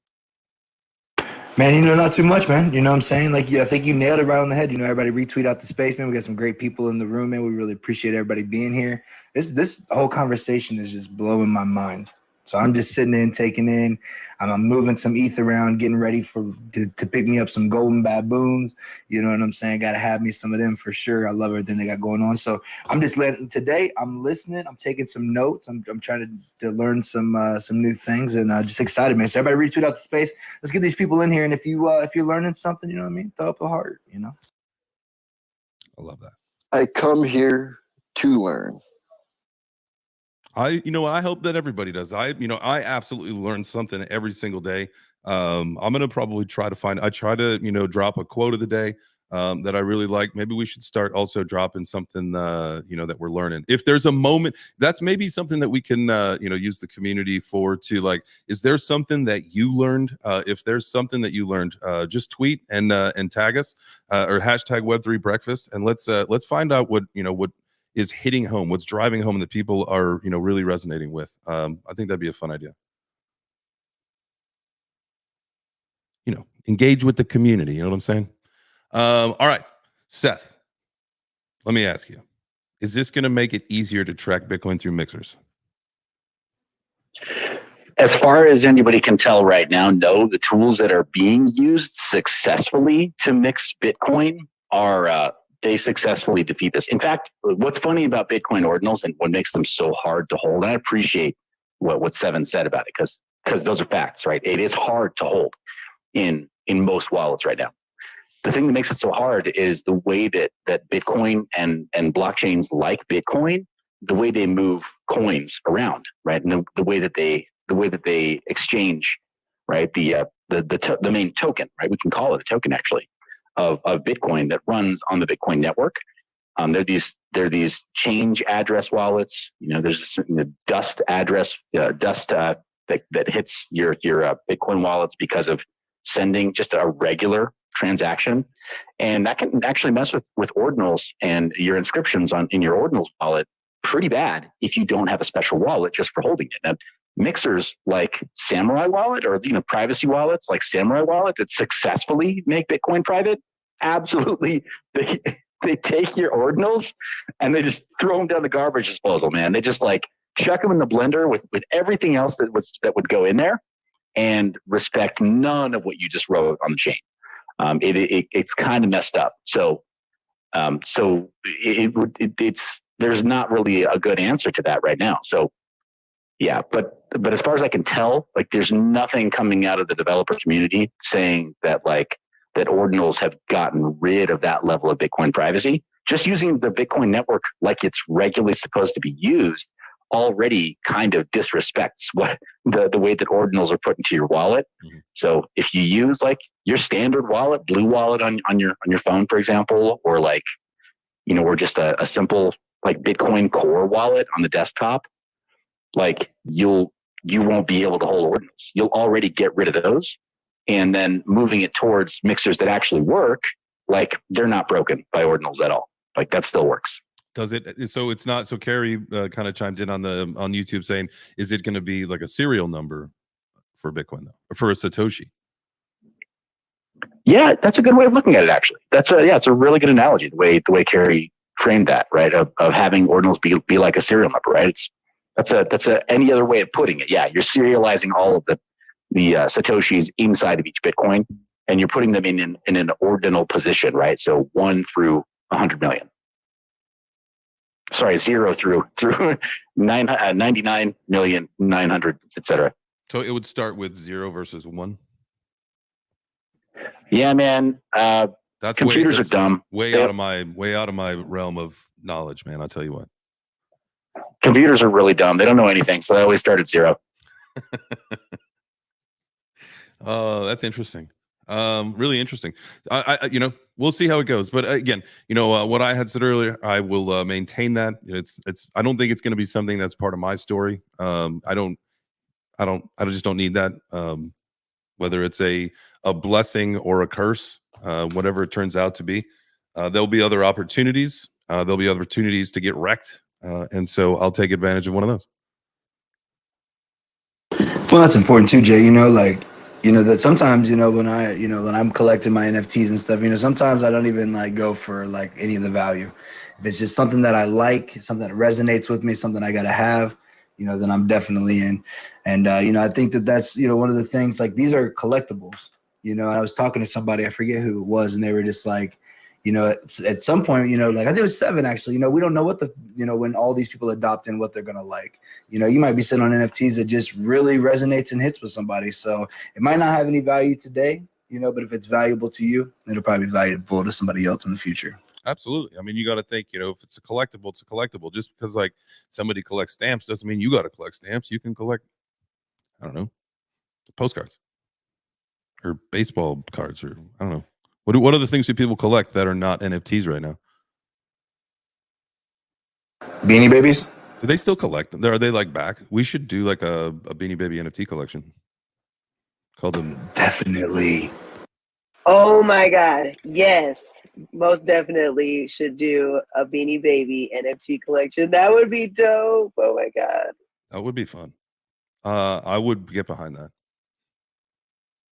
Speaker 2: Man, not too much, man. You know what I'm saying? Like, I think you nailed it right on the head. Everybody retweet out the space, man. We got some great people in the room, man. We really appreciate everybody being here. This whole conversation is just blowing my mind. So I'm just sitting in, taking in. I'm moving some ETH around, getting ready to pick me up some golden baboons. You know what I'm saying? Got to have me some of them for sure. I love everything they got going on. So I'm just today. I'm listening. I'm taking some notes. I'm trying to learn some new things, and just excited, man. So everybody retweet out the space. Let's get these people in here. And if you're learning something, you know what I mean, throw up a heart.
Speaker 1: I love that.
Speaker 6: I come here to learn.
Speaker 1: I hope that everybody does. I absolutely learn something every single day. I'm going to probably try to drop a quote of the day that I really like. Maybe we should start also dropping something, that we're learning. If there's a moment, that's maybe something that we can, use the community for to like, is there something that you learned? If there's something that you learned, just tweet and tag us or hashtag Web3 Breakfast. And let's find out what is hitting home, what's driving home that people are, really resonating with. I think that'd be a fun idea. Engage with the community. You know what I'm saying? All right, Seth, let me ask you, is this going to make it easier to track Bitcoin through mixers?
Speaker 5: As far as anybody can tell right now, no. The tools that are being used successfully to mix Bitcoin are they successfully defeat this. In fact, what's funny about Bitcoin ordinals and what makes them so hard to hold, and I appreciate what Seven said about it, because those are facts, right? It is hard to hold in most wallets right now. The thing that makes it so hard is the way that Bitcoin and blockchains like Bitcoin, the way they move coins around, right? And the way that they exchange, right? The main token, right? We can call it a token actually of Bitcoin that runs on the Bitcoin network. There are these change address wallets. There's the dust address, that hits your Bitcoin wallets because of sending just a regular transaction, and that can actually mess with ordinals and your inscriptions in your ordinals wallet pretty bad if you don't have a special wallet just for holding it. Now, mixers like Samurai Wallet or privacy wallets like Samurai Wallet that successfully make Bitcoin private, absolutely they take your ordinals and they just throw them down the garbage disposal, man. They just like chuck them in the blender with everything else that would go in there and respect none of what you just wrote on the chain. It's kind of messed up. So it's there's not really a good answer to that right now. So yeah, but as far as I can tell, like there's nothing coming out of the developer community saying that that ordinals have gotten rid of that level of Bitcoin privacy. Just using the Bitcoin network like it's regularly supposed to be used already kind of disrespects what the way that ordinals are put into your wallet. Mm-hmm. So if you use like your standard wallet, Blue Wallet on your phone, for example, or like, or just a simple like Bitcoin Core wallet on the desktop, like you won't be able to hold ordinals. You'll already get rid of those. And then moving it towards mixers that actually work, like they're not broken by ordinals at all. Like that still works.
Speaker 1: Does it? So it's not. So Carrie kind of chimed in on YouTube saying, is it going to be like a serial number for Bitcoin though, or for a Satoshi?
Speaker 5: Yeah, that's a good way of looking at it. Actually, it's a really good analogy. The way Carrie framed that, right? Of having ordinals be like a serial number, right? That's any other way of putting it. Yeah, you're serializing all of the Satoshis inside of each Bitcoin, and you're putting them in an ordinal position, right? So 1 through 100 million. Sorry, 0 through 99,900,000, etc.
Speaker 1: So it would start with 0 versus 1.
Speaker 5: Yeah, man.
Speaker 1: That's
Speaker 5: computers are dumb.
Speaker 1: Way out of my realm of knowledge, man. I'll tell you what.
Speaker 5: Computers are really dumb. They don't know anything, so they always start at 0.
Speaker 1: Oh, that's interesting. Really interesting. I we'll see how it goes. But again, what I had said earlier, I will maintain that. I don't think it's going to be something that's part of my story. I just don't need that. Whether it's a blessing or a curse, whatever it turns out to be, there'll be other opportunities. There'll be opportunities to get wrecked, and so I'll take advantage of one of those.
Speaker 2: Well, that's important too, Jay. That sometimes, when I'm collecting my NFTs and stuff, sometimes I don't even like go for like any of the value. If it's just something that I like, something that resonates with me, something I gotta have, then I'm definitely in. And I think that's one of the things, like these are collectibles. I was talking to somebody, I forget who it was, and they were just like, at some point, like I think it was 7 actually, we don't know what when all these people adopt in what they're going to like, you might be sitting on NFTs that just really resonates and hits with somebody. So it might not have any value today, but if it's valuable to you, it'll probably be valuable to somebody else in the future.
Speaker 1: Absolutely. I mean, you got to think, if it's a collectible, it's a collectible. Just because like somebody collects stamps doesn't mean you got to collect stamps. You can collect, I don't know, postcards or baseball cards, or I don't know. What other things do people collect that are not NFTs right now?
Speaker 2: Beanie Babies?
Speaker 1: Do they still collect them? Are they like back? We should do like a Beanie Baby NFT collection. Call them.
Speaker 2: Definitely.
Speaker 4: Oh my God. Yes. Most definitely should do a Beanie Baby NFT collection. That would be dope. Oh my God.
Speaker 1: That would be fun. I would get behind that.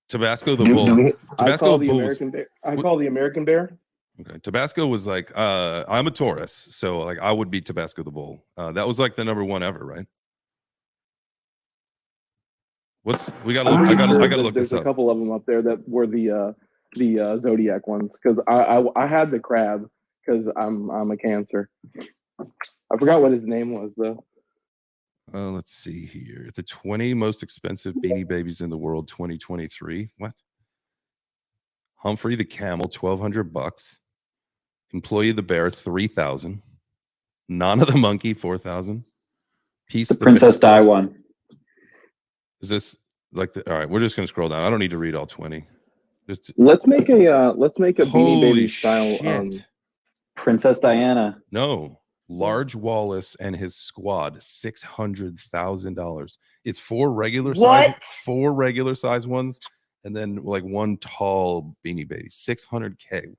Speaker 1: Tabasco the Bull.
Speaker 8: I call the American Bear. I call the American Bear.
Speaker 1: Okay. Tabasco was like, I'm a Taurus, so like I would be Tabasco the Bull. That was like the #1 ever, right? I gotta look this up.
Speaker 8: There's a couple of them up there that were the Zodiac ones, because I had the crab because I'm a Cancer. I forgot what his name was though.
Speaker 1: Let's see here. The 20 most expensive Beanie Babies in the world, 2023. What? Humphrey the Camel, $1,200. Employee the Bear, $3,000. Nana the Monkey, $4,000. Peace
Speaker 9: the Princess Di one.
Speaker 1: Is this like all right? We're just gonna scroll down. I don't need to read all 20.
Speaker 8: Let's make a Beanie Baby style.
Speaker 9: Princess Diana.
Speaker 1: No. Large Wallace and his squad, $600,000. It's 4 regular size ones, and then like 1 tall Beanie Baby, $600K.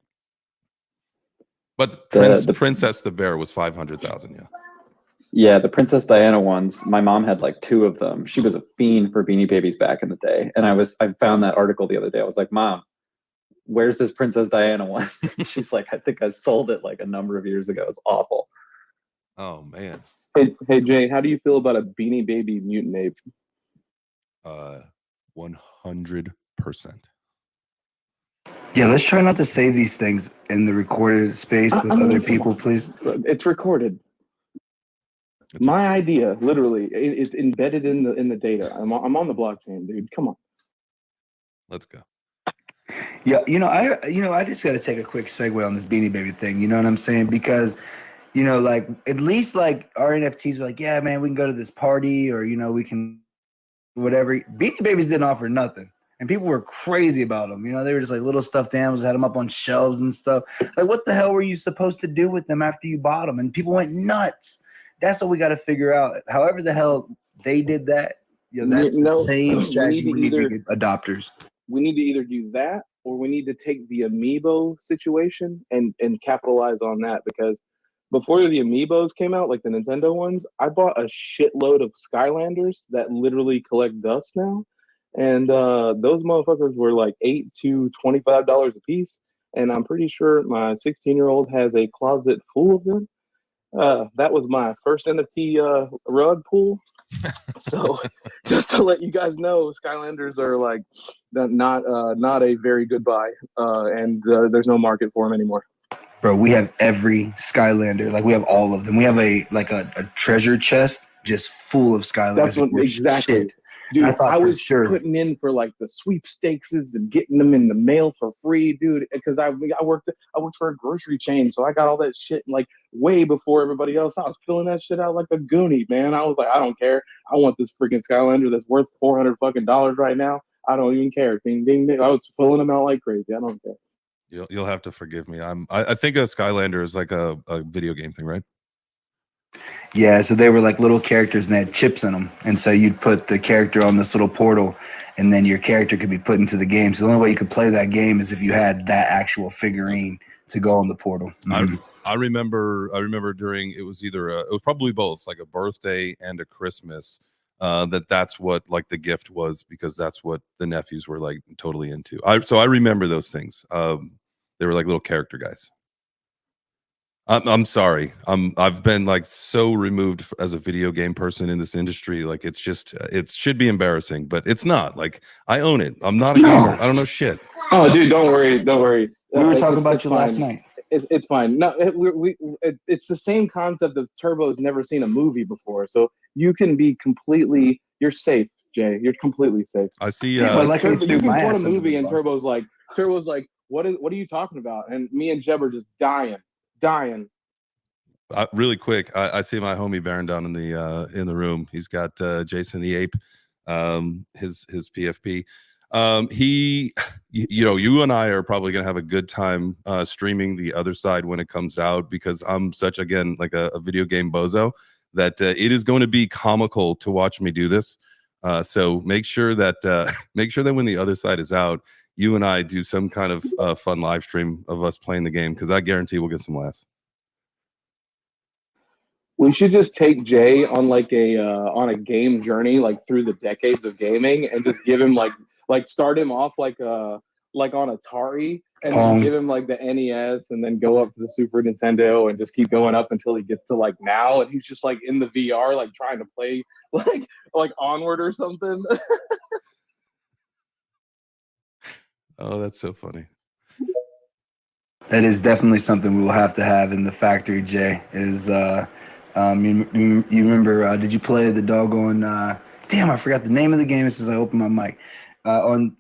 Speaker 1: But Princess the Bear was $500,000. Yeah.
Speaker 9: Yeah, the Princess Diana ones. My mom had like 2 of them. She was a fiend for Beanie Babies back in the day, and I found that article the other day. I was like, Mom, where's this Princess Diana one? She's like, I think I sold it like a number of years ago. It's awful.
Speaker 1: Oh man.
Speaker 8: Hey Jay, how do you feel about a Beanie Baby mutant ape?
Speaker 1: 100%.
Speaker 2: Yeah, let's try not to say these things in the recorded space with other people, please.
Speaker 8: It's recorded.
Speaker 1: It's
Speaker 8: My idea, literally, is embedded in the data. I'm on the blockchain, dude. Come on.
Speaker 1: Let's go.
Speaker 2: Yeah, I just got to take a quick segue on this Beanie Baby thing. You know what I'm saying? Because, like at least like our NFTs were like, yeah, man, we can go to this party, or we can whatever. Beanie Babies didn't offer nothing, and people were crazy about them. They were just like little stuffed animals, had them up on shelves and stuff. Like, what the hell were you supposed to do with them after you bought them? And people went nuts. That's what we got to figure out. However the hell they did that, that's the same strategy we need to be adopters.
Speaker 8: We need to either do that, or we need to take the amiibo situation and capitalize on that, because before the amiibos came out, like the Nintendo ones, I bought a shitload of Skylanders that literally collect dust now, and those motherfuckers were like $8 to $25 a piece, and I'm pretty sure my 16-year-old has a closet full of them. That was my first NFT rug pull. So just to let you guys know, Skylanders are like not a very good buy, and there's no market for them anymore.
Speaker 2: Bro, we have every Skylander. Like, we have all of them. We have a treasure chest just full of Skylanders.
Speaker 8: That's what exactly.
Speaker 2: Shit.
Speaker 8: Dude,
Speaker 2: I was
Speaker 8: putting in for like the sweepstakes and getting them in the mail for free, dude. Because I worked for a grocery chain, so I got all that shit like way before everybody else. I was filling that shit out like a goonie, man. I was like, I don't care. I want this freaking Skylander that's worth $400 fucking right now. I don't even care. Ding ding ding. I was filling them out like crazy. I don't care.
Speaker 1: You'll have to forgive me. I think a Skylander is like a video game thing, right?
Speaker 2: Yeah, so they were like little characters and they had chips in them. And so you'd put the character on this little portal, and then your character could be put into the game. So the only way you could play that game is if you had that actual figurine to go on the portal. Mm-hmm.
Speaker 1: I remember during, it was probably both, like a birthday and a Christmas, that's what like the gift was, because that's what the nephews were like totally into. So I remember those things. They were like little character guys. I'm sorry. I've been like so removed as a video game person in this industry. Like, it's just, it should be embarrassing, but it's not. Like, I own it. I'm not a gamer. I don't know shit.
Speaker 8: Oh, dude, don't worry.
Speaker 2: We were talking about you last night.
Speaker 8: It's fine. No, it's the same concept of Turbo's never seen a movie before, so you can be completely. You're safe, Jay. You're completely safe.
Speaker 1: I see.
Speaker 8: You can put a movie and Turbo's like, what are you talking about? And me and Jeb are just dying.
Speaker 1: Really quick, I see my homie Baron down in the room. He's got Jason the Ape, his PFP. You and I are probably gonna have a good time streaming the other side when it comes out, because I'm such, again, like a video game bozo, that it is going to be comical to watch me do this. So make sure that when the other side is out, you and I do some kind of fun live stream of us playing the game, because I guarantee we'll get some laughs.
Speaker 8: We should just take Jay on like on a game journey, like through the decades of gaming, and just give him like start him off like on Atari, and then give him like the NES, and then go up to the Super Nintendo, and just keep going up until he gets to like now, and he's just like in the VR, like trying to play like Onward or something.
Speaker 1: Oh, that's so funny.
Speaker 2: That is definitely something we will have to have in the factory, Jay. Is you remember? Did you play the doggone? Damn, I forgot the name of the game since I opened my mic. On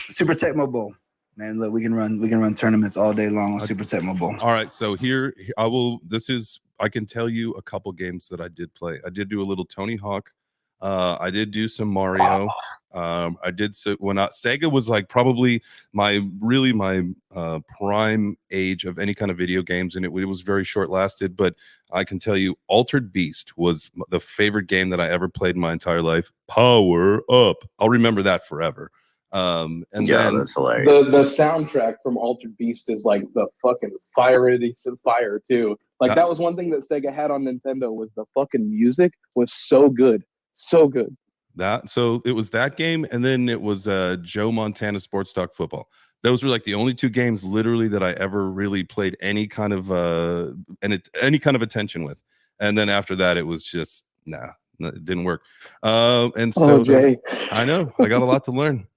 Speaker 2: Super Tecmo Bowl. Man, look, we can run tournaments all day long on Super Tecmo Bowl.
Speaker 1: All right, so here I can tell you a couple games that I did play. I did do a little Tony Hawk. I did do some Mario. I did, so when Sega was like probably my prime age of any kind of video games, and it was very short lasted. But I can tell you, Altered Beast was the favorite game that I ever played in my entire life. Power up! I'll remember that forever. And
Speaker 5: Yeah,
Speaker 1: then
Speaker 5: that's hilarious.
Speaker 8: The soundtrack from Altered Beast is like the fucking fire too. Like that was one thing that Sega had on Nintendo, was the fucking music was so good. So good.
Speaker 1: so it was that game, and then it was Joe Montana Sports Talk Football. Those were like the only two games literally that I ever really played any kind of any kind of attention with. And then after that, it was just it didn't work. And so
Speaker 8: Jay.
Speaker 1: I know I got a lot to learn.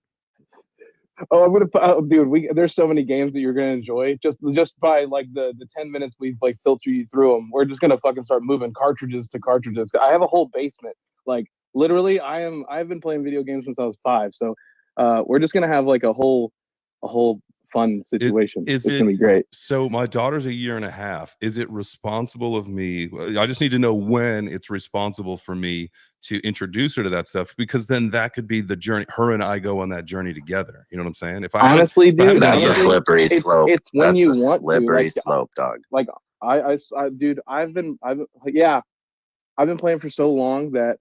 Speaker 8: Oh, I'm gonna, dude. There's so many games that you're gonna enjoy just by like the 10 minutes we've like filtered you through them. We're just gonna fucking start moving cartridges to cartridges. I have a whole basement. Like literally, I've been playing video games since I was 5. So, we're just gonna have like a whole fun situation. It's gonna be great.
Speaker 1: So my daughter's a year and a half. Is it responsible of me? I just need to know when it's responsible for me to introduce her to that stuff, because then that could be the journey. Her and I go on that journey together. You know what I'm saying? If I
Speaker 8: honestly, dude,
Speaker 5: that's a slippery slope.
Speaker 8: It's when
Speaker 5: that's
Speaker 8: you
Speaker 5: a
Speaker 8: want
Speaker 5: slippery
Speaker 8: to.
Speaker 5: slope, dog.
Speaker 8: Like I, dude, I've been playing for so long that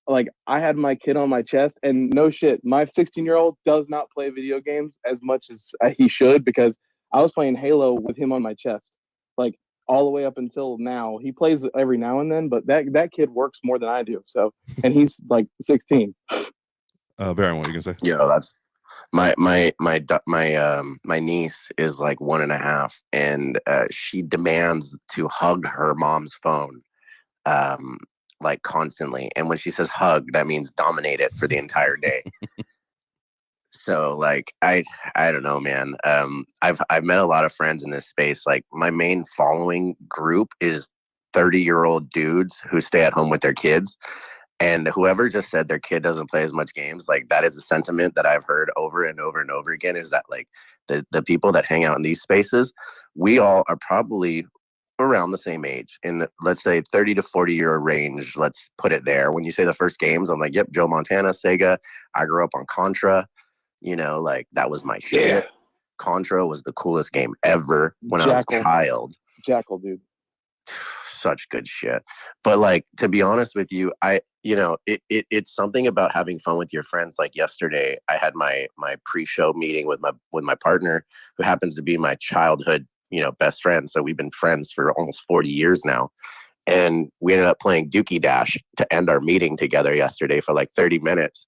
Speaker 8: like I had my kid on my chest, and no shit, my 16-year-old does not play video games as much as he should, because I was playing Halo with him on my chest, like all the way up until now. He plays every now and then, but that kid works more than I do. So, and he's like 16.
Speaker 1: Baron, what are you gonna say?
Speaker 5: Yeah, that's my niece is like 1.5, and she demands to hug her mom's phone. Like constantly, and when she says hug, that means dominate it for the entire day. So like I don't know, man. I've met a lot of friends in this space. Like my main following group is 30-year-old dudes who stay at home with their kids, and whoever just said their kid doesn't play as much games, like that is a sentiment that I've heard over and over and over again, is that like the people that hang out in these spaces, we all are probably around the same age, in the, let's say 30 to 40-year range. Let's put it there. When you say the first games, I'm like, yep, Joe Montana, Sega. I grew up on Contra. Like that was my shit.
Speaker 8: Yeah.
Speaker 5: Contra was the coolest game ever when I was a child.
Speaker 8: Jackal, dude.
Speaker 5: Such good shit. But like, to be honest with you, it's something about having fun with your friends. Like yesterday, I had my pre-show meeting with my partner, who happens to be my childhood best friend. So we've been friends for almost 40 years now. And we ended up playing Dookie Dash to end our meeting together yesterday for like 30 minutes.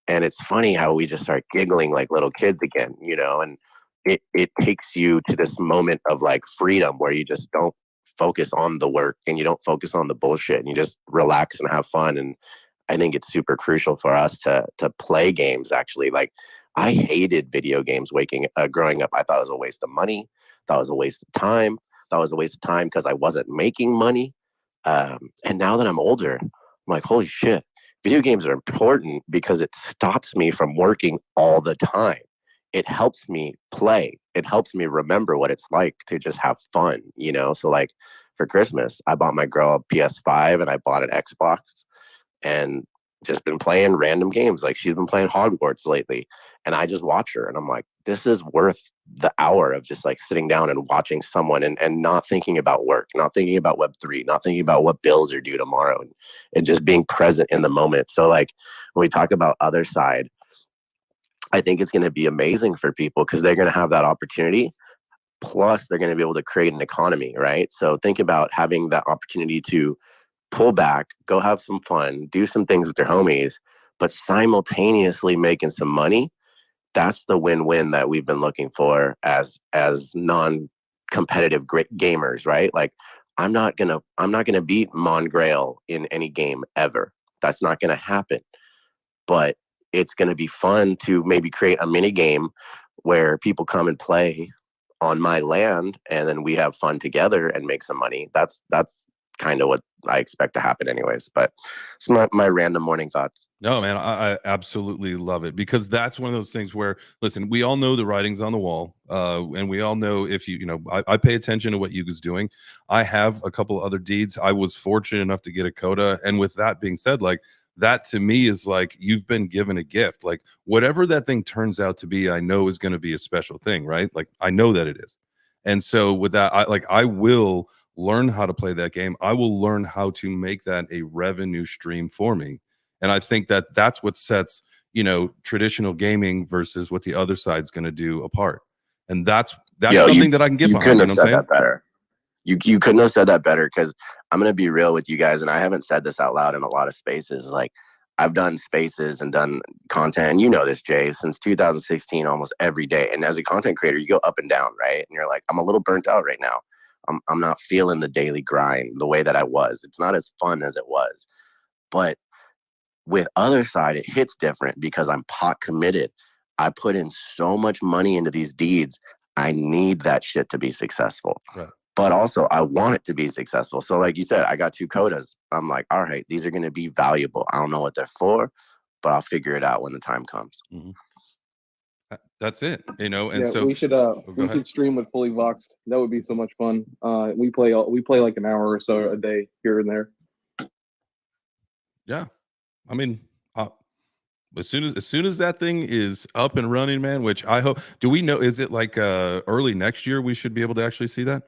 Speaker 5: And it's funny how we just start giggling like little kids again, and it takes you to this moment of like freedom, where you just don't focus on the work and you don't focus on the bullshit, and you just relax and have fun. And I think it's super crucial for us to play games. Actually, like I hated video games growing up. I thought it was a waste of money. Thought it was a waste of time. Thought it was a waste of time because I wasn't making money. And now that I'm older, I'm like, holy shit, video games are important because it stops me from working all the time. It helps me play. It helps me remember what it's like to just have fun, So like for Christmas, I bought my girl a PS5 and I bought an Xbox, and just been playing random games. Like she's been playing Hogwarts lately, and I just watch her and I'm like, this is worth the hour of just like sitting down and watching someone and not thinking about work, not thinking about Web3, not thinking about what bills are due tomorrow, and just being present in the moment. So like when we talk about other side, I think it's going to be amazing for people because they're going to have that opportunity. Plus they're going to be able to create an economy, right? So think about having that opportunity to pull back, go have some fun, do some things with their homies, but simultaneously making some money. That's the win-win that we've been looking for as non-competitive great gamers, right? Like I'm not gonna beat Mongrail in any game ever. That's not gonna happen. But it's gonna be fun to maybe create a mini game where people come and play on my land, and then we have fun together and make some money. That's kind of what I expect to happen anyways. But it's my random morning thoughts.
Speaker 1: No, man, I absolutely love it, because that's one of those things where, listen, we all know the writing's on the wall, and we all know if I pay attention to what Yuga's doing. I have a couple other deeds. I was fortunate enough to get a coda, and with that being said, like that to me is like you've been given a gift. Like whatever that thing turns out to be, I know is going to be a special thing, right? Like I know that it is. And so with that, I will learn how to play that game. I will learn how to make that a revenue stream for me. And I think that that's what sets, you know, traditional gaming versus what the other side's going to do apart. And that's
Speaker 10: Yo,
Speaker 1: something that I can get
Speaker 10: you
Speaker 1: behind.
Speaker 10: couldn't
Speaker 1: You
Speaker 10: have
Speaker 1: know what
Speaker 10: said
Speaker 1: I'm saying?
Speaker 10: that better. You couldn't have said that better, because I'm gonna be real with you guys, and I haven't said this out loud in a lot of spaces. Like, I've done spaces and done content, and you know this, Jay, since 2016, almost every day. And as a content creator, you go up and down, right? And you're like, I'm a little burnt out right now. I'm not feeling the daily grind the way that I was. It's not as fun as it was. But with other side, it hits different because I'm pot committed. I put in so much money into these deeds. I need that shit to be successful.
Speaker 1: Right.
Speaker 10: But also I want it to be successful. So like you said, I got 2 codas. I'm like, all right, these are going to be valuable. I don't know what they're for, but I'll figure it out when the time comes.
Speaker 1: Mm-hmm. That's it, you know. And
Speaker 8: yeah,
Speaker 1: so
Speaker 8: we should stream with Fully Voxed. That would be so much fun. We play like an hour or so a day here and there.
Speaker 1: Yeah, I mean, as soon as that thing is up and running, man, which I hope. Do we know? Is it like early next year we should be able to actually see that?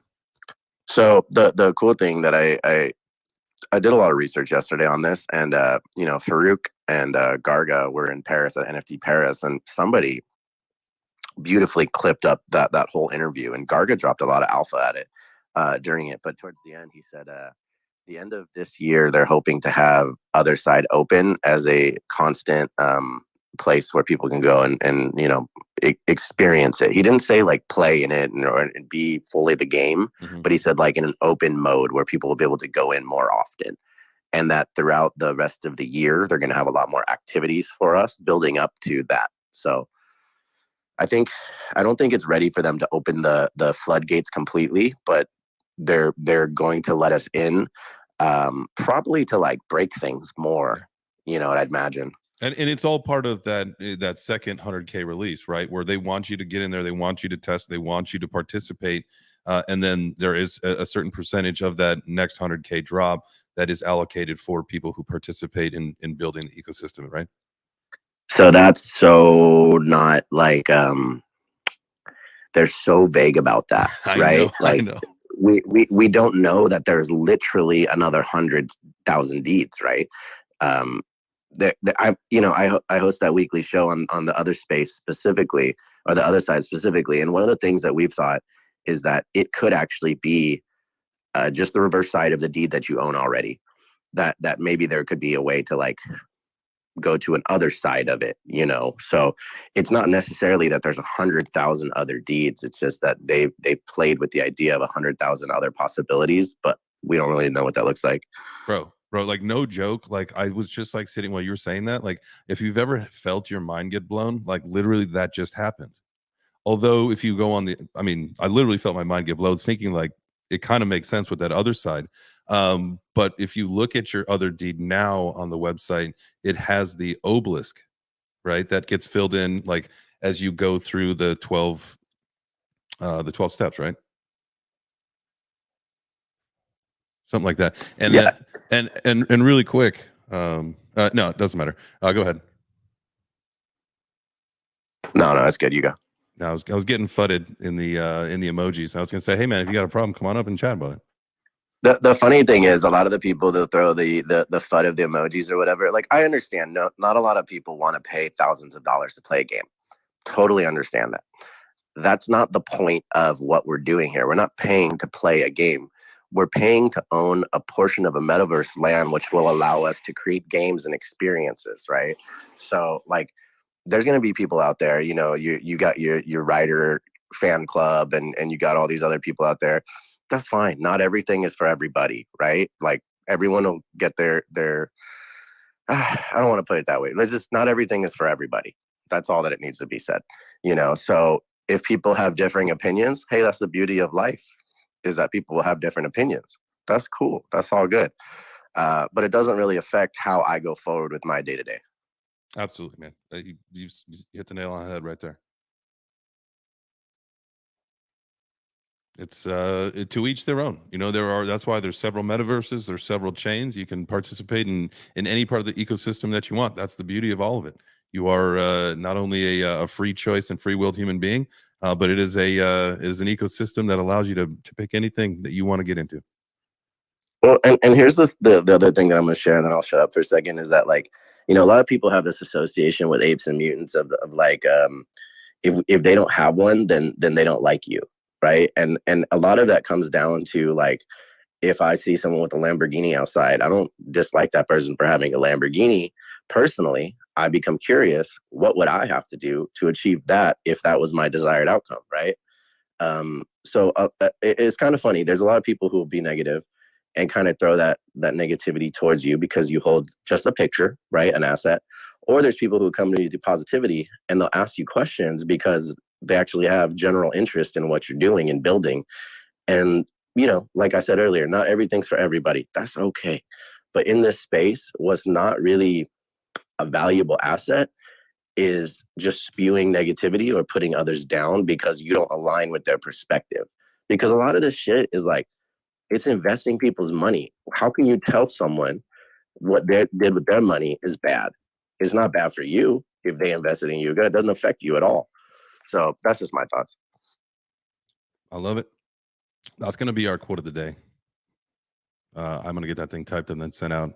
Speaker 10: So the cool thing that I did a lot of research yesterday on this, and you know, Farouk and Garga were in Paris at NFT Paris, and somebody beautifully clipped up that whole interview, and Garga dropped a lot of alpha at it during it. But towards the end, he said, the end of this year, they're hoping to have other side open as a constant place where people can go and you know, experience it. He didn't say like play in it and be fully the game, but he said like in an open mode where people will be able to go in more often. And that throughout the rest of the year, they're going to have a lot more activities for us building up to that. So I don't think it's ready for them to open the floodgates completely, but they're going to let us in, probably to like break things more, you know what I'd imagine.
Speaker 1: And it's all part of that second 100K release, right? Where they want you to get in there, they want you to test, they want you to participate, and then there is a certain percentage of that next 100K drop that is allocated for people who participate in building the ecosystem, right?
Speaker 10: So that's so not like they're so vague about that, right? Like,
Speaker 1: I know.
Speaker 10: We don't know that there's literally another 100,000 deeds, right? I host that weekly show on the other space specifically, or the other side specifically, and one of the things that we've thought is that it could actually be just the reverse side of the deed that you own already. That maybe there could be a way to like go to an other side of it, you know. So it's not necessarily that there's 100,000 other deeds. It's just that they played with the idea of 100,000 other possibilities, but we don't really know what that looks like.
Speaker 1: Bro, like no joke. Like I was just like sitting while you were saying that. Like if you've ever felt your mind get blown, like literally that just happened. Although if you go on I literally felt my mind get blown thinking like it kind of makes sense with that other side. But if you look at your other deed now on the website, it has the obelisk, right? That gets filled in like as you go through the 12 steps, right? Something like that. And
Speaker 10: yeah.
Speaker 1: And really quick, no, it doesn't matter. Go ahead.
Speaker 10: No, that's good. You go.
Speaker 1: No, I was getting fudded in the emojis. I was gonna say, hey man, if you got a problem, come on up and chat about it.
Speaker 10: The funny thing is, a lot of the people that throw the FUD of the emojis or whatever, like I understand, no, not a lot of people want to pay thousands of dollars to play a game. Totally understand that. That's not the point of what we're doing here. We're not paying to play a game. We're paying to own a portion of a metaverse land, which will allow us to create games and experiences, right? So like, there's going to be people out there, you know, you got your writer fan club and you got all these other people out there. That's fine. Not everything is for everybody, right? Like everyone will get their I don't want to put it that way. Let's just, not everything is for everybody. That's all that it needs to be said, you know? So if people have differing opinions, hey, that's the beauty of life, is that people will have different opinions. That's cool. That's all good. But it doesn't really affect how I go forward with my day-to-day.
Speaker 1: Absolutely, man. You hit the nail on the head right there. It's to each their own. You know, that's why there's several metaverses, there's several chains. You can participate in any part of the ecosystem that you want. That's the beauty of all of it. You are not only a free choice and free-willed human being, but it is an ecosystem that allows you to pick anything that you want to get into.
Speaker 10: Well, and here's the other thing that I'm going to share, and then I'll shut up for a second, is that like, you know, a lot of people have this association with apes and mutants of like, if they don't have one, then they don't like you, right? And a lot of that comes down to like, if I see someone with a Lamborghini outside, I don't dislike that person for having a Lamborghini. Personally, I become curious, what would I have to do to achieve that if that was my desired outcome, right? So it's kind of funny. There's a lot of people who will be negative and kind of throw that negativity towards you because you hold just a picture, right? An asset. Or there's people who come to you through positivity and they'll ask you questions because they actually have general interest in what you're doing and building. And, you know, like I said earlier, not everything's for everybody. That's okay. But in this space, what's not really a valuable asset is just spewing negativity or putting others down because you don't align with their perspective. Because a lot of this shit is like, it's investing people's money. How can you tell someone what they did with their money is bad? It's not bad for you if they invested in Yuga. It doesn't affect you at all. So that's just my thoughts.
Speaker 1: I love it. That's going to be our quote of the day. I'm going to get that thing typed and then sent out.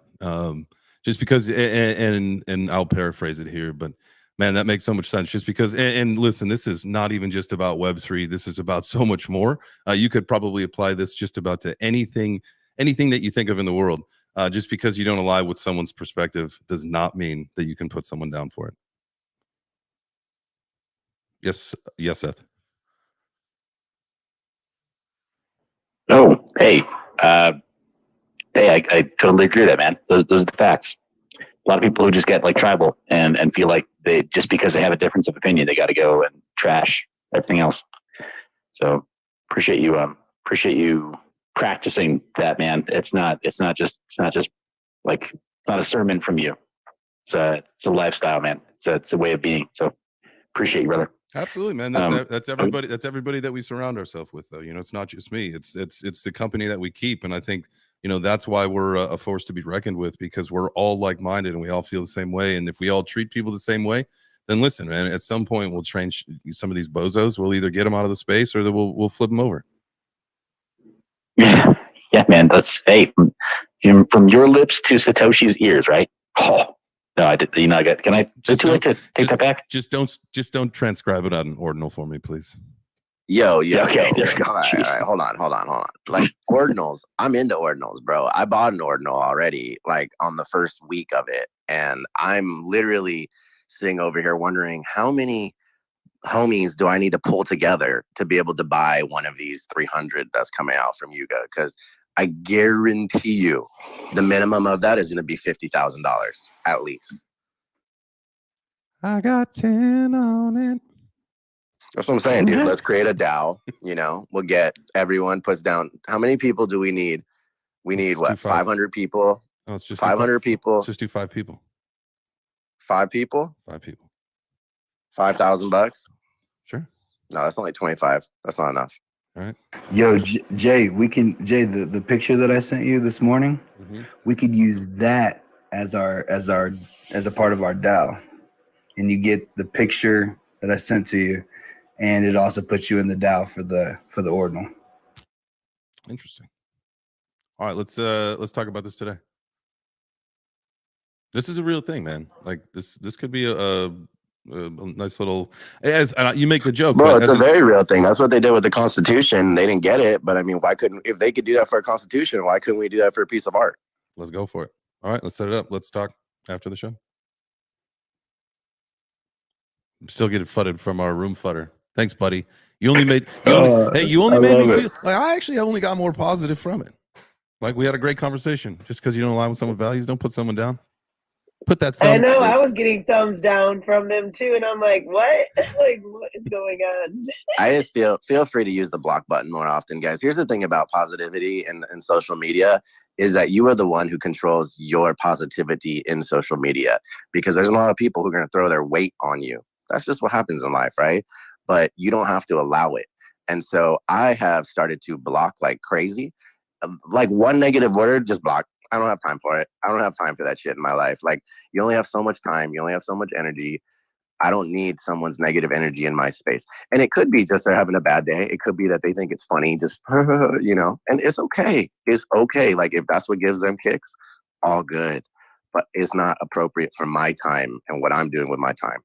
Speaker 1: Just because, and I'll paraphrase it here, but man, that makes so much sense. Just because, and listen, this is not even just about Web3. This is about so much more. You could probably apply this just about to anything that you think of in the world. Just because you don't align with someone's perspective does not mean that you can put someone down for it. Yes, Seth.
Speaker 5: Oh, hey, I totally agree with that, man. Those are the facts. A lot of people who just get like tribal and feel like they, just because they have a difference of opinion, they got to go and trash everything else. So appreciate you practicing that, man. It's not just like, it's not a sermon from you. It's a lifestyle, man. It's a way of being. So appreciate you, brother.
Speaker 1: Absolutely, man. That's everybody. That's everybody that we surround ourselves with, though. You know, it's not just me. It's the company that we keep, and I think, you know, that's why we're a force to be reckoned with, because we're all like-minded and we all feel the same way. And if we all treat people the same way, then listen, man. At some point, we'll train some of these bozos. We'll either get them out of the space or we'll flip them over.
Speaker 5: Yeah, man. That's from your lips to Satoshi's ears, right? Oh. No, I did. You know, can I take that back?
Speaker 1: Just don't transcribe it on ordinal for me, please.
Speaker 10: Yo.
Speaker 5: Okay.
Speaker 10: All right. Hold on. Like ordinals, I'm into ordinals, bro. I bought an ordinal already, like on the first week of it, and I'm literally sitting over here wondering how many homies do I need to pull together to be able to buy one of these 300 that's coming out from Yuga? Because I guarantee you, the minimum of that is going to be $50,000 at least.
Speaker 1: I got 10 on it.
Speaker 10: That's what I'm saying, dude. Let's create a DAO. You know, we'll get everyone puts down. How many people do we need? We need what? 500 people.
Speaker 1: Oh, it's just
Speaker 10: 500 people.
Speaker 1: Let's just do 5 people.
Speaker 10: 5 people.
Speaker 1: 5 people.
Speaker 10: $5,000.
Speaker 1: Sure.
Speaker 10: No, that's only 25. That's not enough.
Speaker 1: All right.
Speaker 2: Yo, Jay, the picture that I sent you this morning, we could use that as a part of our DAO, and you get the picture that I sent to you, and it also puts you in the DAO for the ordinal.
Speaker 1: Interesting. All right, let's talk about this today. This is a real thing, man. Like this could be a nice little, as you make the joke,
Speaker 10: bro. It's a very real thing. That's what they did with the Constitution. They didn't get it, but I mean, if they could do that for a Constitution, why couldn't we do that for a piece of art?
Speaker 1: Let's go for it. All right, let's set it up. Let's talk after the show. I'm still getting fudded from our room fudder. Thanks, buddy. You only made me feel like I only got more positive from it. Like we had a great conversation. Just because you don't align with someone's values, don't put someone down. Put that thumb.
Speaker 4: I know. I was getting thumbs down from them too, and I'm like, what? Like, what is going on?
Speaker 10: I just feel free to use the block button more often, guys. Here's the thing about positivity and social media is that you are the one who controls your positivity in social media, because there's a lot of people who are going to throw their weight on you. That's just what happens in life, right? But you don't have to allow it. And so I have started to block like crazy. Like one negative word, just block. I don't have time for it. I don't have time for that shit in my life. Like, you only have so much time. You only have so much energy. I don't need someone's negative energy in my space. And it could be just they're having a bad day. It could be that they think it's funny, just, you know, and it's okay. It's okay. Like, if that's what gives them kicks, all good. but it's not appropriate for my time and what I'm doing with my time.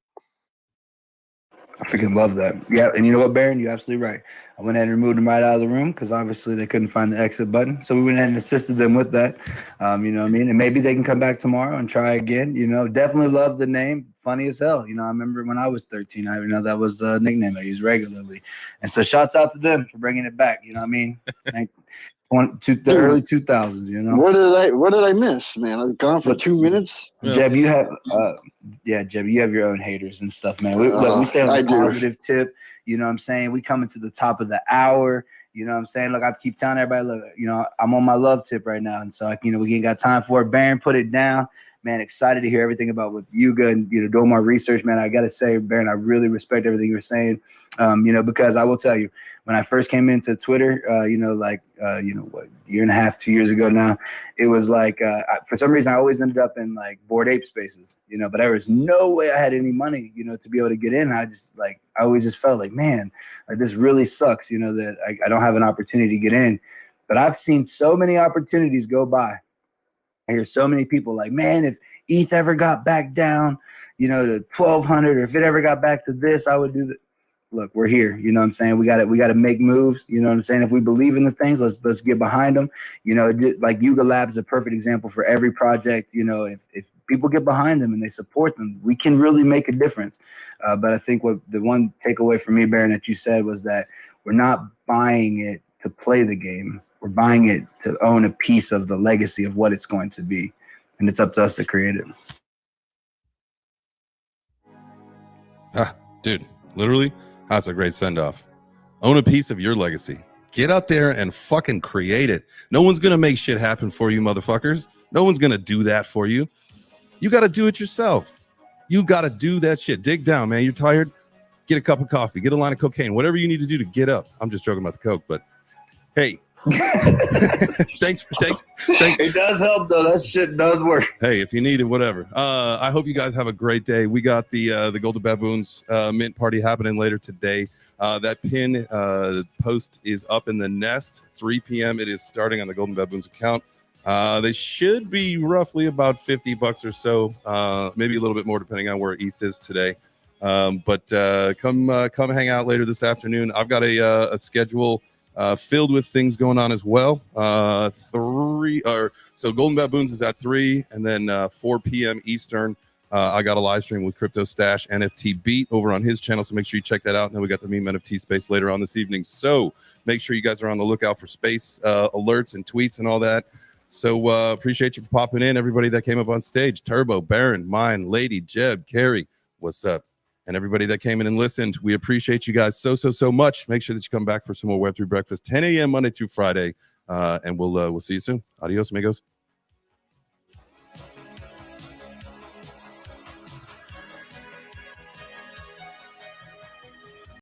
Speaker 2: I freaking love that. Yeah, and you know what, Baron? You're absolutely right. I went ahead and removed them right out of the room because obviously they couldn't find the exit button. So we went ahead and assisted them with that. You know what I mean? And maybe they can come back tomorrow and try again. You know, definitely love the name. Funny as hell. You know, I remember when I was 13, I know that was a nickname I used regularly. And so shouts out to them for bringing it back. You know what I mean? The early 2000s, you know.
Speaker 6: What did I miss, man? I was gone for 2 minutes.
Speaker 2: Jeb, you have Jeb, you have your own haters and stuff, man. We stay on a positive tip. You know what I'm saying? We coming to the top of the hour. You know what I'm saying? Look, I keep telling everybody, look, you know, I'm on my love tip right now. And so, you know, we ain't got time for it. Baron, put it down. Man, excited to hear everything about with Yuga and, you know, doing my research, man. I got to say, Baron, I really respect everything you're saying, you know, because I will tell you, when I first came into Twitter, you know, like, you know, what, year and a half, 2 years ago now, it was like, for some reason, I always ended up in like Bored Ape spaces, you know, but there was no way I had any money, you know, to be able to get in. I always just felt like, man, like, this really sucks, you know, that I don't have an opportunity to get in. But I've seen so many opportunities go by. I hear so many people like, man, if ETH ever got back down, you know, to 1,200, or if it ever got back to this, I would do that. Look, we're here. You know what I'm saying? We got to make moves. You know what I'm saying? If we believe in the things, let's get behind them. You know, like Yuga Labs is a perfect example for every project. You know, if people get behind them and they support them, we can really make a difference. But I think what the one takeaway for me, Baron, that you said was that we're not buying it to play the game. We're buying it to own a piece of the legacy of what it's going to be. And it's up to us to create it.
Speaker 1: Dude, literally, that's a great send-off. Own a piece of your legacy. Get out there and fucking create it. No one's going to make shit happen for you, motherfuckers. No one's going to do that for you. You got to do it yourself. You got to do that shit. Dig down, man. You're tired? Get a cup of coffee. Get a line of cocaine. Whatever you need to do to get up. I'm just joking about the coke, but hey. Thanks.
Speaker 2: It does help, though. That shit does work.
Speaker 1: Hey, if you need it, whatever. I hope you guys have a great day. We got the Golden Baboons mint party happening later today. That pin post is up in the nest. 3 p.m. It is starting on the Golden Baboons account. They should be roughly about $50 or so, maybe a little bit more depending on where ETH is today. But come hang out later this afternoon. I've got a schedule filled with things going on as well. So Golden Baboons is at 3, and then 4 p.m. Eastern. I got a live stream with Crypto Stash NFT Beat over on his channel, so make sure you check that out. And then we got the meme NFT space later on this evening. So make sure you guys are on the lookout for space alerts and tweets and all that. So appreciate you for popping in, everybody that came up on stage. Turbo, Baron, Mine, Lady, Jeb, Carrie, what's up? And everybody that came in and listened, we appreciate you guys so much. Make sure that you come back for some more Web3 Breakfast, 10 a.m. Monday through Friday, and we'll see you soon. Adios, amigos.